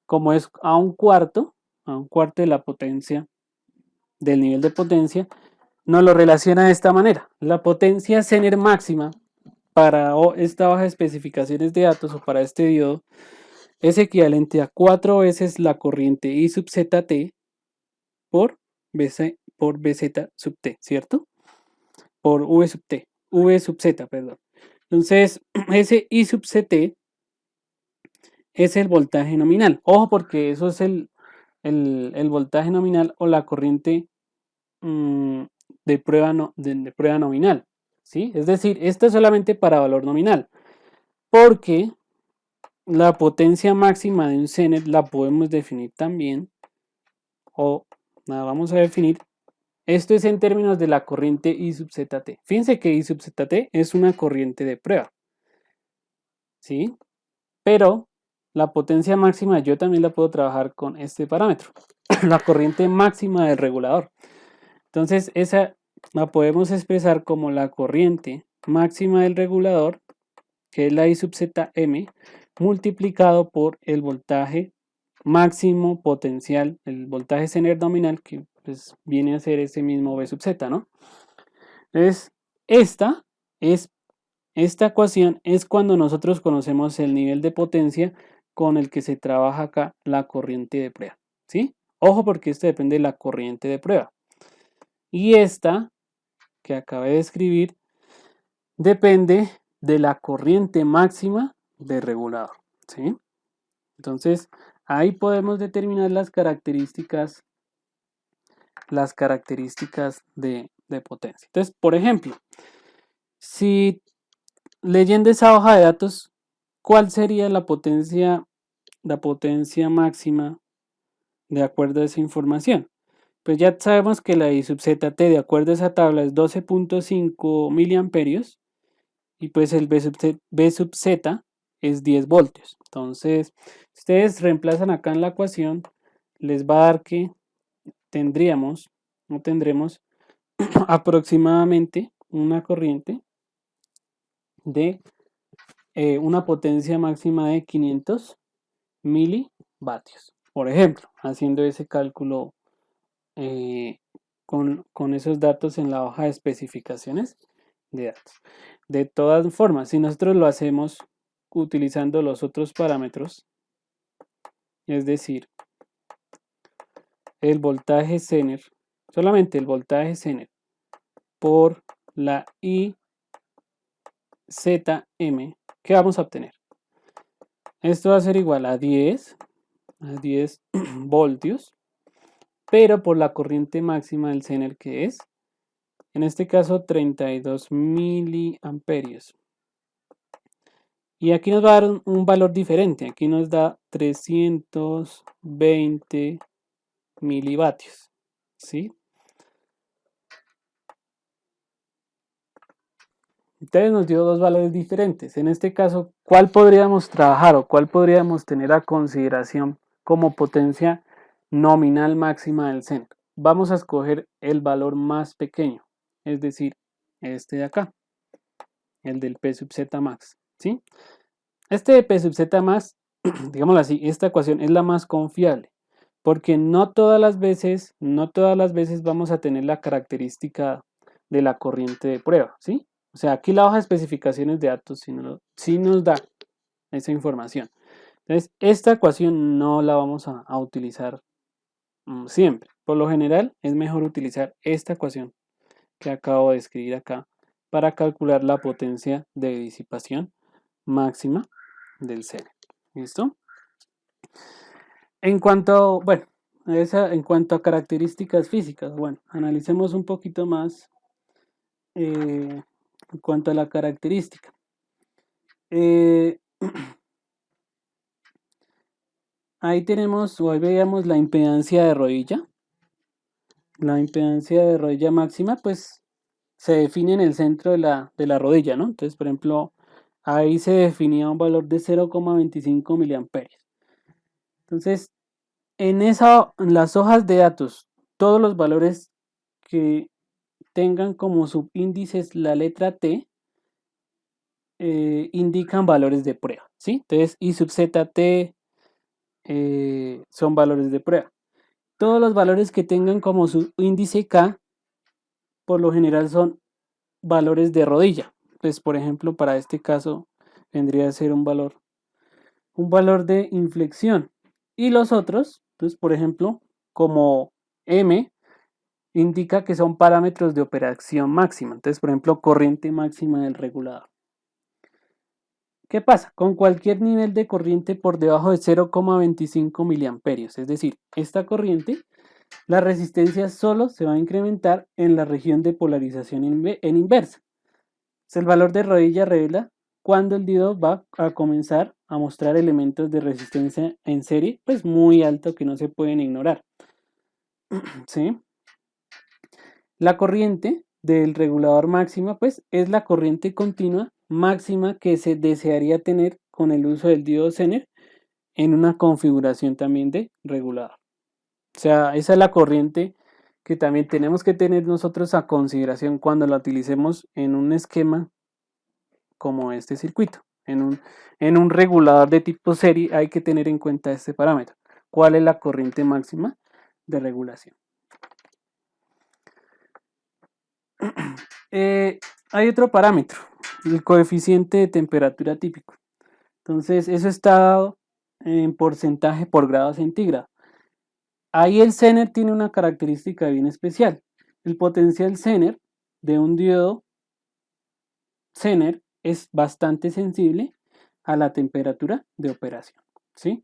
Speaker 1: como es a un cuarto de la potencia, del nivel de potencia, nos lo relaciona de esta manera. La potencia Zener máxima para esta hoja de especificaciones de datos o para este diodo es equivalente a 4 veces la corriente I sub ZT por BZ sub T, ¿cierto? Por V sub T, V sub Z, perdón. Entonces, ese I sub CT es el voltaje nominal. Ojo, porque eso es el voltaje nominal o la corriente de prueba, de prueba nominal. ¿Sí? Es decir, esto es solamente para valor nominal. Porque la potencia máxima de un Zener la podemos definir también. O nada, vamos a definir. Esto es en términos de la corriente I sub ZT. Fíjense que I sub ZT es una corriente de prueba. ¿Sí? Pero la potencia máxima yo también la puedo trabajar con este parámetro. La corriente máxima del regulador. Entonces esa la podemos expresar como la corriente máxima del regulador, que es la I sub ZM, multiplicado por el voltaje máximo potencial, el voltaje Zener nominal, que pues viene a ser ese mismo V sub Z, ¿no? Entonces, esta ecuación es cuando nosotros conocemos el nivel de potencia con el que se trabaja acá la corriente de prueba, ¿sí? Ojo, porque esto depende de la corriente de prueba. Y esta que acabé de escribir depende de la corriente máxima del regulador, ¿sí? Entonces, ahí podemos determinar las características de potencia. Entonces, por ejemplo, si leyendo esa hoja de datos, ¿cuál sería la potencia máxima de acuerdo a esa información? Pues ya sabemos que la I sub ZT de acuerdo a esa tabla es 12.5 miliamperios y pues el B sub Z es 10 voltios. Entonces, ustedes reemplazan acá en la ecuación, les va a dar que tendremos aproximadamente una corriente de una potencia máxima de 500 milivatios. Por ejemplo, haciendo ese cálculo con esos datos en la hoja de especificaciones de datos. De todas formas, si nosotros lo hacemos utilizando los otros parámetros, es decir, el voltaje Zener, solamente el voltaje Zener por la IZM, ¿qué vamos a obtener? Esto va a ser igual a 10 voltios, pero por la corriente máxima del Zener, que es, en este caso, 32 miliamperios. Y aquí nos va a dar un valor diferente. Aquí nos da 320 milivatios. ¿Sí? Entonces nos dio dos valores diferentes. En este caso, ¿cuál podríamos trabajar o cuál podríamos tener a consideración como potencia nominal máxima del centro? Vamos a escoger el valor más pequeño, es decir, este de acá, el del P sub Z max. ¿Sí? Este de P sub Z max, digámoslo así, esta ecuación es la más confiable, porque no todas las veces vamos a tener la característica de la corriente de prueba, ¿sí? O sea, aquí la hoja de especificaciones de datos sí nos da esa información. Entonces, esta ecuación no la vamos a utilizar siempre. Por lo general, es mejor utilizar esta ecuación que acabo de escribir acá para calcular la potencia de disipación máxima del Zener. ¿Listo? En cuanto, bueno, en cuanto a características físicas, bueno, analicemos un poquito más en cuanto a la característica. Ahí tenemos, o ahí veíamos la impedancia de rodilla. La impedancia de rodilla máxima, pues, se define en el centro de la rodilla, ¿no? Entonces, por ejemplo, ahí se definía un valor de 0,25 miliamperios. Entonces, en las hojas de datos, todos los valores que tengan como subíndices la letra T indican valores de prueba, ¿sí? Entonces, I sub ZT son valores de prueba. Todos los valores que tengan como subíndice K, por lo general son valores de rodilla. Pues, por ejemplo, para este caso vendría a ser un valor de inflexión. Y los otros, pues, por ejemplo, como M, indica que son parámetros de operación máxima. Entonces, por ejemplo, corriente máxima del regulador. ¿Qué pasa? Con cualquier nivel de corriente por debajo de 0,25 miliamperios, es decir, esta corriente, la resistencia solo se va a incrementar en la región de polarización en inversa. El valor de rodilla revela cuando el diodo va a comenzar a mostrar elementos de resistencia en serie, pues muy alto que no se pueden ignorar. ¿Sí? La corriente del regulador máxima, pues es la corriente continua máxima que se desearía tener con el uso del diodo Zener en una configuración también de regulador. O sea, esa es la corriente que también tenemos que tener nosotros a consideración cuando la utilicemos en un esquema como este circuito. En un regulador de tipo serie hay que tener en cuenta este parámetro. ¿Cuál es la corriente máxima de regulación? Hay otro parámetro, el coeficiente de temperatura típico. Entonces, eso está dado en porcentaje por grado centígrado. Ahí el Zener tiene una característica bien especial. El potencial Zener de un diodo Zener es bastante sensible a la temperatura de operación, ¿sí?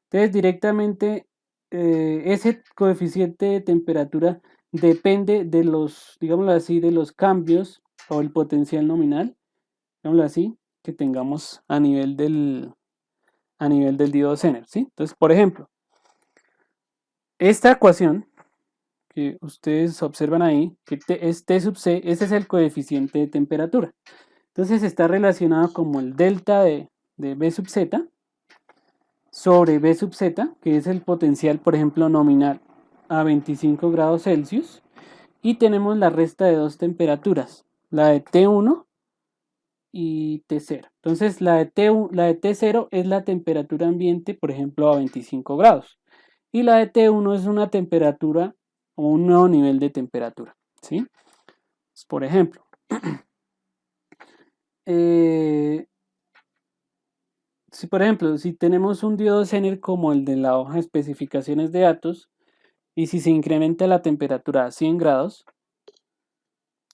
Speaker 1: Entonces, directamente ese coeficiente de temperatura depende de los, digámoslo así, de los cambios o el potencial nominal, digámoslo así, que tengamos a nivel del diodo Zener, ¿sí? Entonces, por ejemplo, esta ecuación que ustedes observan ahí, que es T sub C, ese es el coeficiente de temperatura. Entonces está relacionado como el delta de B sub Z sobre B sub Z, que es el potencial, por ejemplo, nominal a 25 grados Celsius. Y tenemos la resta de dos temperaturas, la de T1 y T0. Entonces la de T0 es la temperatura ambiente, por ejemplo, a 25 grados. Y la de T1 es una temperatura o un nuevo nivel de temperatura, ¿sí? Por ejemplo, si tenemos un diodo Zener como el de la hoja de especificaciones de datos, y si se incrementa la temperatura a 100 grados,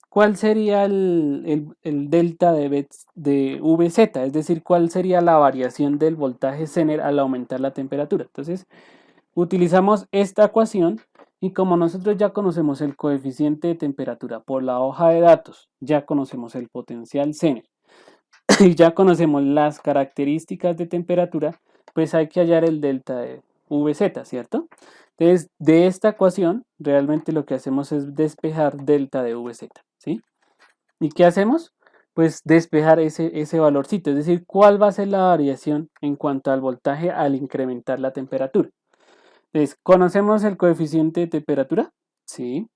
Speaker 1: ¿cuál sería el delta de VZ? Es decir, ¿cuál sería la variación del voltaje Zener al aumentar la temperatura? Entonces, utilizamos esta ecuación y como nosotros ya conocemos el coeficiente de temperatura por la hoja de datos, ya conocemos el potencial Zener y ya conocemos las características de temperatura, pues hay que hallar el delta de VZ, ¿cierto? Entonces, de esta ecuación, realmente lo que hacemos es despejar delta de VZ, ¿sí? ¿Y qué hacemos? Pues despejar ese valorcito, es decir, cuál va a ser la variación en cuanto al voltaje al incrementar la temperatura. Entonces, ¿conocemos el coeficiente de temperatura? Sí,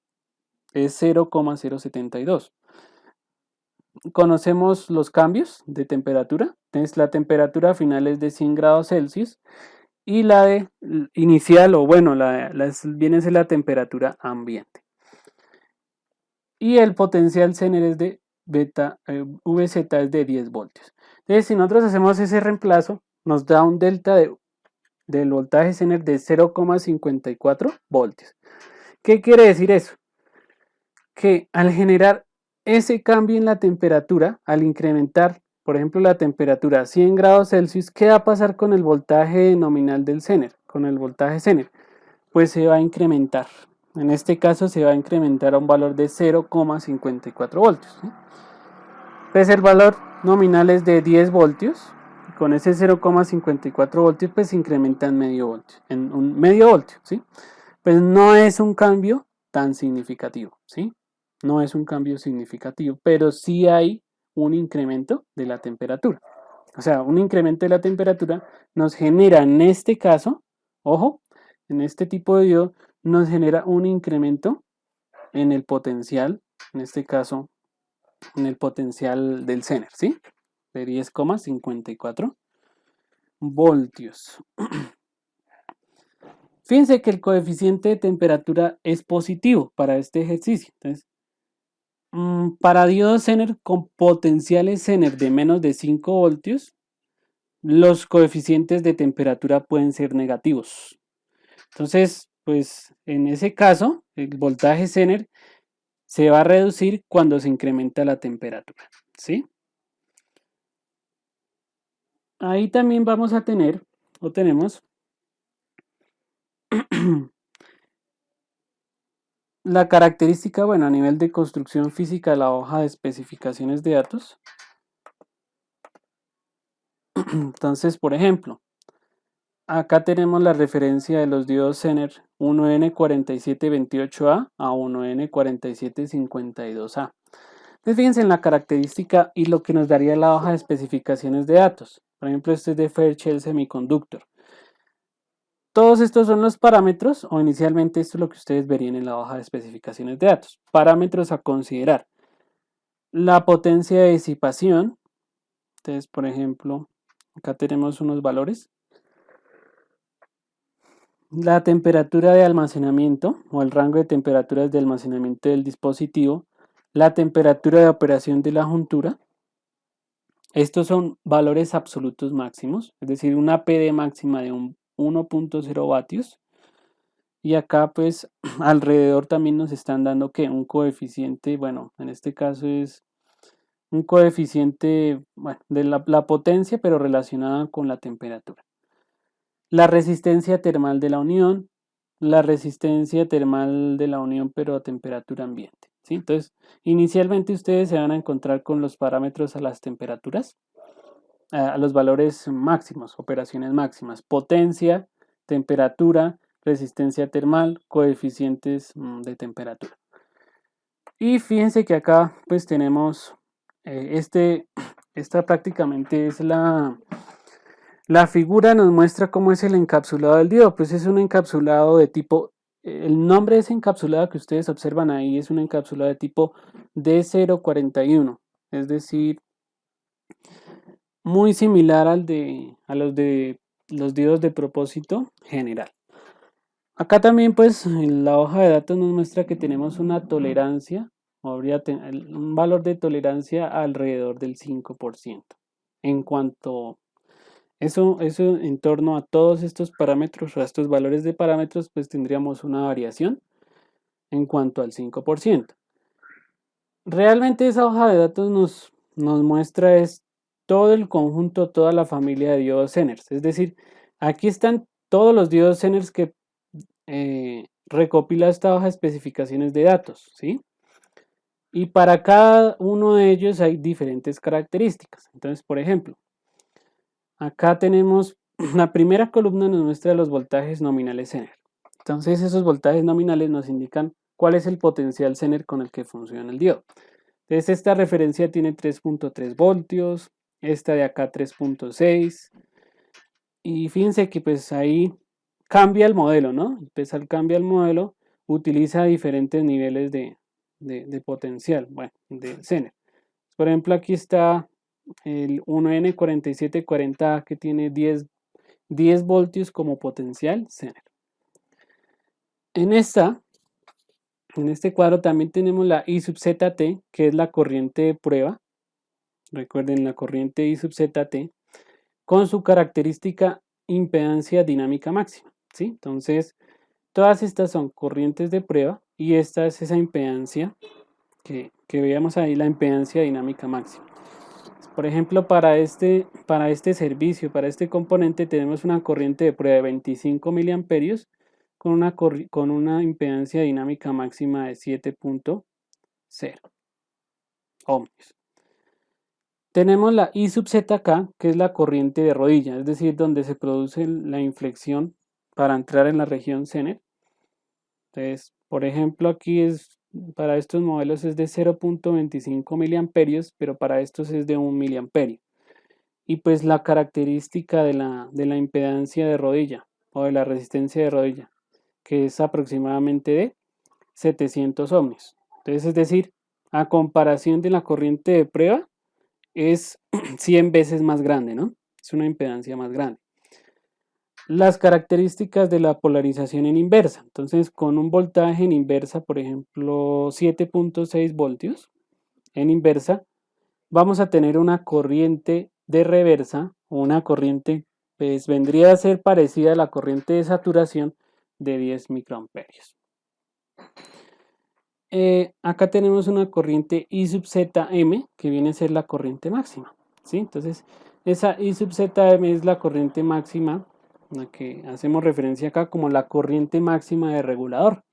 Speaker 1: es 0,072. ¿Conocemos los cambios de temperatura? Entonces, la temperatura final es de 100 grados Celsius y la de inicial, o bueno, viene a ser la temperatura ambiente. Y el potencial Zener es de VZ es de 10 voltios. Entonces, si nosotros hacemos ese reemplazo, nos da un delta del voltaje Zener de 0,54 voltios. ¿Qué quiere decir eso? Que al generar ese cambio en la temperatura, al incrementar, por ejemplo, la temperatura a 100 grados Celsius, ¿qué va a pasar con el voltaje nominal del Zener? Con el voltaje Zener, pues se va a incrementar. En este caso se va a incrementar a un valor de 0,54 voltios. ¿Sí? Pues el valor nominal es de 10 voltios. Con ese 0,54 voltios pues se incrementa en medio voltio. En un medio voltio, ¿sí? Pues no es un cambio tan significativo, ¿sí? No es un cambio significativo, pero sí hay un incremento de la temperatura. o sea, un incremento de la temperatura nos genera en este caso, ojo, en este tipo de diodo nos genera un incremento en el potencial, en este caso, en el potencial del Zener, ¿sí? De 10,54 voltios. Fíjense que el coeficiente de temperatura es positivo para este ejercicio. Entonces, para diodos Zener con potenciales Zener de menos de 5 voltios, los coeficientes de temperatura pueden ser negativos. Entonces, pues en ese caso, el voltaje Zener se va a reducir cuando se incrementa la temperatura, ¿sí? Ahí también vamos a tener, o tenemos, la característica, bueno, a nivel de construcción física, la hoja de especificaciones de datos. Entonces, por ejemplo, acá tenemos la referencia de los diodos Zener 1N4728A a 1N4752A. Entonces, fíjense en la característica y lo que nos daría la hoja de especificaciones de datos. Por ejemplo, este es de Fairchild Semiconductor. Todos estos son los parámetros, o inicialmente esto es lo que ustedes verían en la hoja de especificaciones de datos. Parámetros a considerar. La potencia de disipación. Entonces, por ejemplo, acá tenemos unos valores. La temperatura de almacenamiento, o el rango de temperaturas de almacenamiento del dispositivo. La temperatura de operación de la juntura. Estos son valores absolutos máximos, es decir, una PD máxima de un 1.0 vatios. Y acá pues alrededor también nos están dando que un coeficiente, bueno, en este caso es un coeficiente bueno, de la potencia pero relacionada con la temperatura. La resistencia termal de la unión, la resistencia termal de la unión pero a temperatura ambiente. ¿Sí? Entonces, inicialmente ustedes se van a encontrar con los parámetros a las temperaturas, a los valores máximos, operaciones máximas, potencia, temperatura, resistencia termal, coeficientes de temperatura. Y fíjense que acá pues tenemos esta prácticamente es la figura nos muestra cómo es el encapsulado del diodo, pues es un encapsulado de tipo, el nombre de ese encapsulado que ustedes observan ahí es un encapsulado de tipo D041, es decir, muy similar a los de los diodos de propósito general. Acá también pues en la hoja de datos nos muestra que tenemos una tolerancia, habría un valor de tolerancia alrededor del 5%. En cuanto eso en torno a todos estos parámetros o a estos valores de parámetros, pues tendríamos una variación en cuanto al 5%. Realmente esa hoja de datos nos muestra es todo el conjunto, toda la familia de diodos Zeners. Es decir, aquí están todos los diodos Zeners que recopila esta hoja de especificaciones de datos, ¿sí? Y para cada uno de ellos hay diferentes características. Entonces, por ejemplo, acá tenemos la primera columna nos muestra los voltajes nominales Zener. Entonces, esos voltajes nominales nos indican cuál es el potencial Zener con el que funciona el diodo. Entonces, esta referencia tiene 3.3 voltios, esta de acá 3.6. Y fíjense que pues ahí cambia el modelo, ¿no? Pues al cambia el modelo, utiliza diferentes niveles de potencial, bueno, de Zener. Por ejemplo, aquí está el 1N4740A que tiene 10 voltios como potencial Zener. En este cuadro también tenemos la I sub ZT, que es la corriente de prueba. Recuerden la corriente I sub ZT, con su característica impedancia dinámica máxima, ¿sí? Entonces, todas estas son corrientes de prueba y esta es esa impedancia que veíamos ahí, la impedancia dinámica máxima. Por ejemplo, para este servicio, para este componente, tenemos una corriente de prueba de 25 miliamperios con una impedancia dinámica máxima de 7.0 ohmios. Tenemos la I sub ZK, que es la corriente de rodilla, es decir, donde se produce la inflexión para entrar en la región Zener. Entonces, por ejemplo, aquí para estos modelos es de 0.25 miliamperios, pero para estos es de 1 miliamperio. y pues la característica de la impedancia de rodilla o de la resistencia de rodilla, que es aproximadamente de 700 ohmios. Entonces, es decir, a comparación de la corriente de prueba, es 100 veces más grande, ¿no? Es una impedancia más grande. Las características de la polarización en inversa. Entonces, con un voltaje en inversa, por ejemplo, 7.6 voltios en inversa, vamos a tener una corriente de reversa, o una corriente, pues vendría a ser parecida a la corriente de saturación de 10 microamperios. Acá tenemos una corriente I sub Zm, que viene a ser la corriente máxima, ¿sí? Entonces, esa I sub Zm es la corriente máxima, la que hacemos referencia acá como la corriente máxima de regulador.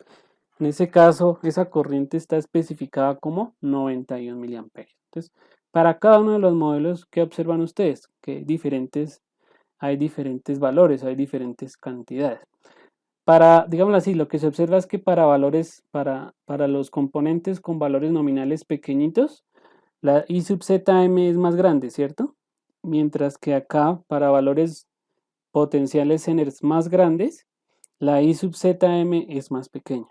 Speaker 1: En ese caso, esa corriente está especificada como 91 miliamperios. Entonces, para cada uno de los modelos, ¿qué observan ustedes? Que hay diferentes valores, hay diferentes cantidades. Para, digámoslo así, lo que se observa es que para valores, para los componentes con valores nominales pequeñitos, la I sub Zm es más grande, ¿cierto? Mientras que acá, para valores potenciales Zenners más grandes, la I sub Zm es más pequeña.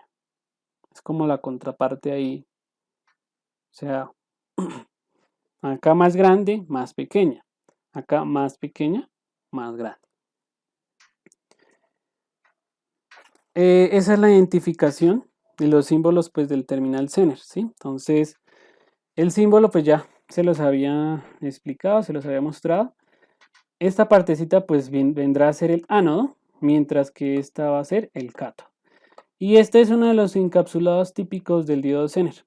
Speaker 1: Es como la contraparte ahí. O sea, acá más grande, más pequeña. Acá más pequeña, más grande. Esa es la identificación de los símbolos pues del terminal Zener, ¿sí? Entonces, el símbolo pues ya se los había explicado, se los había mostrado. Esta partecita pues vendrá a ser el ánodo, mientras que esta va a ser el cátodo. Y este es uno de los encapsulados típicos del diodo Zener.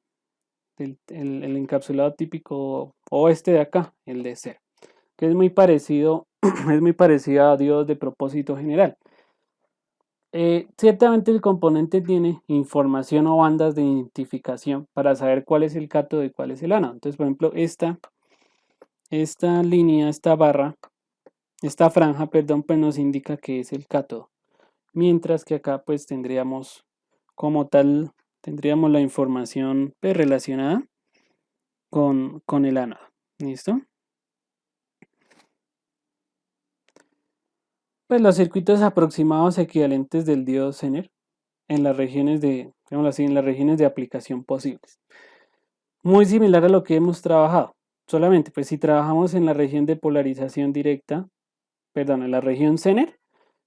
Speaker 1: El encapsulado típico, o este de acá, el de cero, que es muy parecido, es muy parecido a diodos de propósito general. Ciertamente el componente tiene información o bandas de identificación para saber cuál es el cátodo y cuál es el ánodo. Entonces, por ejemplo, esta línea, esta franja, perdón, pues nos indica que es el cátodo. Mientras que acá pues tendríamos como tal, tendríamos la información pues, relacionada con el ánodo. ¿Listo? Pues los circuitos aproximados equivalentes del diodo Zener en las regiones de, digamos así, en las regiones de aplicación posibles. Muy similar a lo que hemos trabajado. Solamente, pues si trabajamos en la región de polarización directa, perdón, en la región Zener,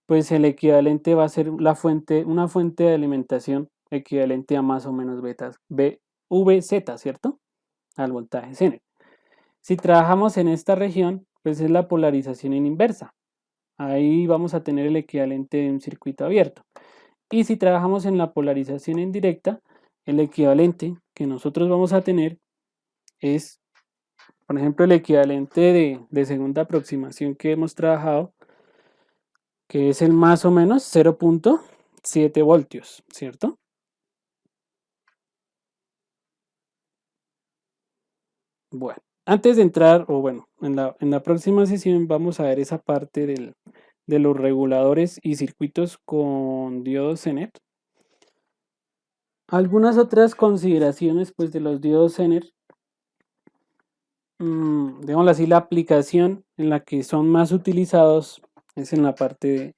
Speaker 1: pues el equivalente va a ser una fuente de alimentación equivalente a más o menos VZ, ¿cierto? Al voltaje Zener. Si trabajamos en esta región, pues es la polarización en inversa. Ahí vamos a tener el equivalente de un circuito abierto. Y si trabajamos en la polarización en directa, el equivalente que nosotros vamos a tener es, por ejemplo, el equivalente de segunda aproximación que hemos trabajado, que es el más o menos 0.7 voltios, ¿cierto? Bueno, antes de entrar, o bueno, en la próxima sesión vamos a ver esa parte de los reguladores y circuitos con diodos Zener. Algunas otras consideraciones pues de los diodos Zener, digamos así, la aplicación en la que son más utilizados es en la parte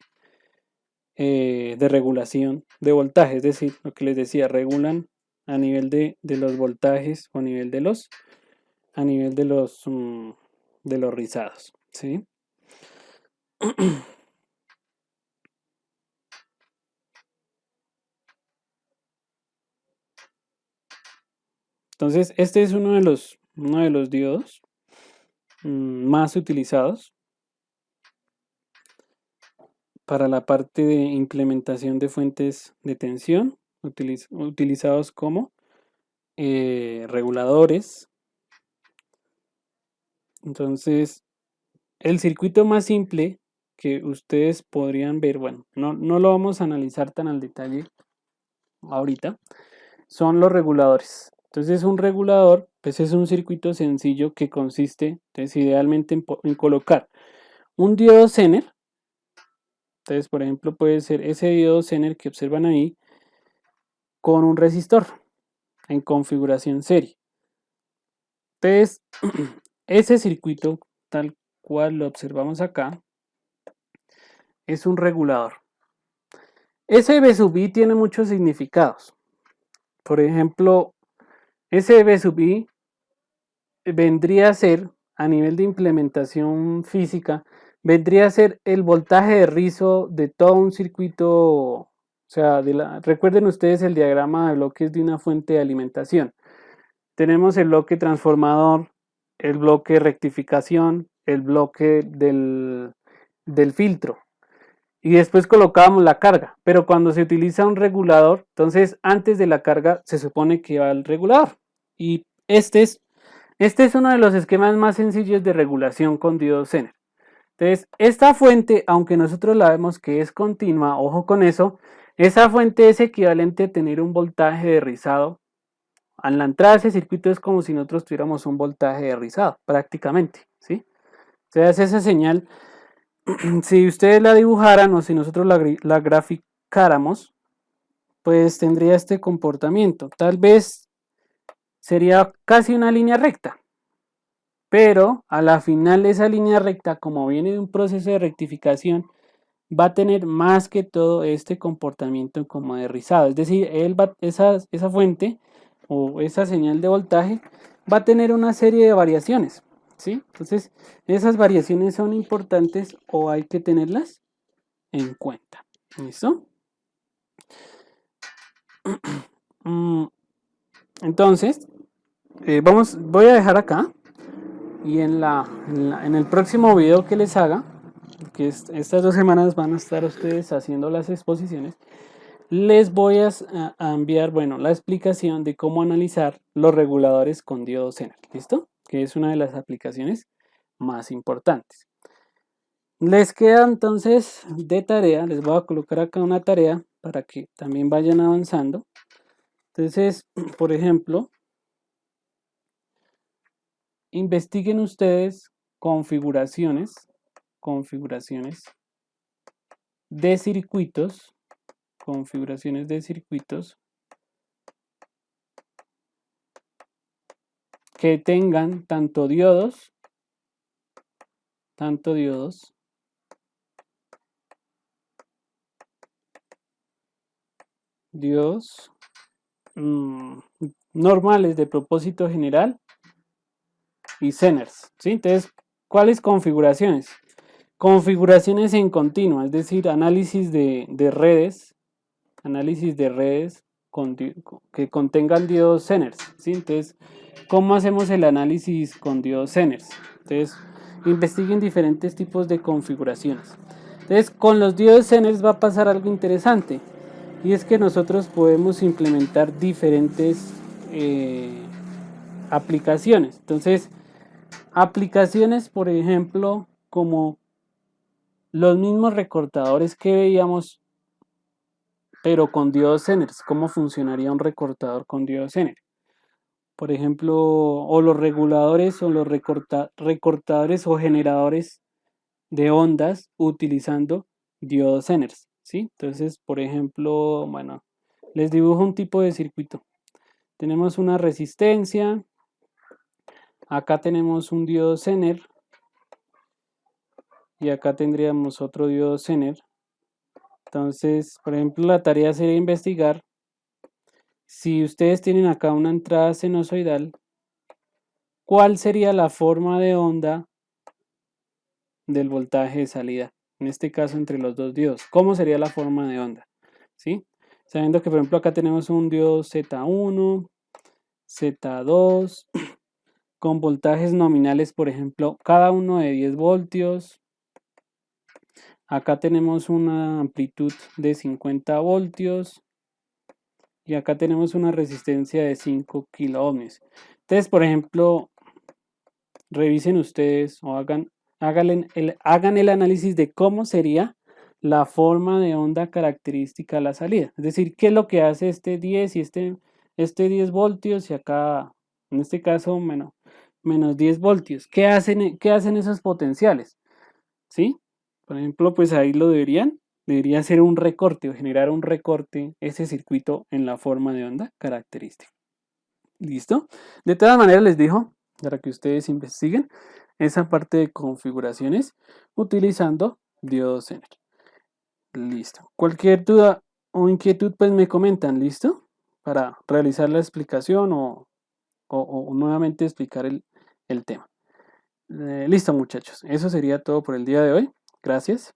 Speaker 1: de regulación de voltaje, es decir, lo que les decía, regulan a nivel de los voltajes o a nivel de los rizados, ¿sí? Entonces, este es uno de los diodos más utilizados para la parte de implementación de fuentes de tensión, utilizados como reguladores. Entonces, el circuito más simple que ustedes podrían ver, bueno, no lo vamos a analizar tan al detalle ahorita, son los reguladores. Entonces, un regulador, pues es un circuito sencillo que consiste, entonces, idealmente en colocar un diodo Zener. Entonces, por ejemplo, puede ser ese diodo Zener que observan ahí con un resistor en configuración serie. Entonces, ese circuito tal cual lo observamos acá, es un regulador. Ese B sub I tiene muchos significados. Por ejemplo, ese B sub I vendría a ser, a nivel de implementación física, vendría a ser el voltaje de rizo de todo un circuito, o sea, recuerden ustedes el diagrama de bloques de una fuente de alimentación. Tenemos el bloque transformador, el bloque de rectificación, el bloque del filtro. Y después colocábamos la carga, pero cuando se utiliza un regulador, entonces antes de la carga se supone que va el regulador. Y este es uno de los esquemas más sencillos de regulación con diodo Zener. Entonces, esta fuente, aunque nosotros la vemos que es continua, ojo con eso, esa fuente es equivalente a tener un voltaje de rizado. A la entrada de ese circuito es como si nosotros tuviéramos un voltaje de rizado, prácticamente, ¿sí? Entonces, esa señal, si ustedes la dibujaran o si nosotros la graficáramos, pues tendría este comportamiento. Tal vez sería casi una línea recta, pero a la final esa línea recta, como viene de un proceso de rectificación, va a tener más que todo este comportamiento como de rizado. Es decir, esa fuente o esa señal de voltaje va a tener una serie de variaciones, ¿sí? Entonces, esas variaciones son importantes o hay que tenerlas en cuenta. ¿Listo? Entonces, voy a dejar acá y en el próximo video que les haga, que estas 2 semanas van a estar ustedes haciendo las exposiciones, les voy a enviar, bueno, la explicación de cómo analizar los reguladores con diodo Zener, ¿listo? Que es una de las aplicaciones más importantes. Les queda entonces de tarea, les voy a colocar acá una tarea para que también vayan avanzando. Entonces, por ejemplo, investiguen ustedes configuraciones de circuitos, que tengan tanto diodos normales de propósito general y Zeners, ¿sí? Entonces, ¿cuáles configuraciones? Configuraciones en continua, es decir, análisis de redes que contengan diodos Zeners, ¿sí? Entonces, ¿cómo hacemos el análisis con diodos Zeners? Entonces, investiguen diferentes tipos de configuraciones. Entonces, con los diodos Zeners va a pasar algo interesante, y es que nosotros podemos implementar diferentes aplicaciones. Entonces, aplicaciones, por ejemplo, como los mismos recortadores que veíamos, pero con diodos Zener. ¿Cómo funcionaría un recortador con diodos Zener? Por ejemplo, o los reguladores o los recortadores o generadores de ondas utilizando diodos Zener, ¿sí? Entonces, por ejemplo, bueno, les dibujo un tipo de circuito. Tenemos una resistencia, acá tenemos un diodo Zener y acá tendríamos otro diodo Zener. Entonces, por ejemplo, la tarea sería investigar si ustedes tienen acá una entrada sinusoidal, ¿cuál sería la forma de onda del voltaje de salida? En este caso, entre los dos diodos. ¿Cómo sería la forma de onda? ¿Sí? Sabiendo que, por ejemplo, acá tenemos un diodo Z1, Z2, con voltajes nominales, por ejemplo, cada uno de 10 voltios. Acá tenemos una amplitud de 50 voltios. Y acá tenemos una resistencia de 5 kilo ohms. Entonces, por ejemplo, revisen ustedes o hagan el análisis de cómo sería la forma de onda característica a la salida. Es decir, qué es lo que hace este 10 y este 10 voltios y acá, en este caso, menos 10 voltios. ¿Qué hacen esos potenciales? ¿Sí? Por ejemplo, pues ahí debería ser un recorte o generar un recorte ese circuito en la forma de onda característica. ¿Listo? De todas maneras les digo, para que ustedes investiguen, esa parte de configuraciones utilizando diodos Zener. Listo. Cualquier duda o inquietud, pues me comentan, ¿listo? Para realizar la explicación o nuevamente explicar el tema. Listo, muchachos. Eso sería todo por el día de hoy. Gracias.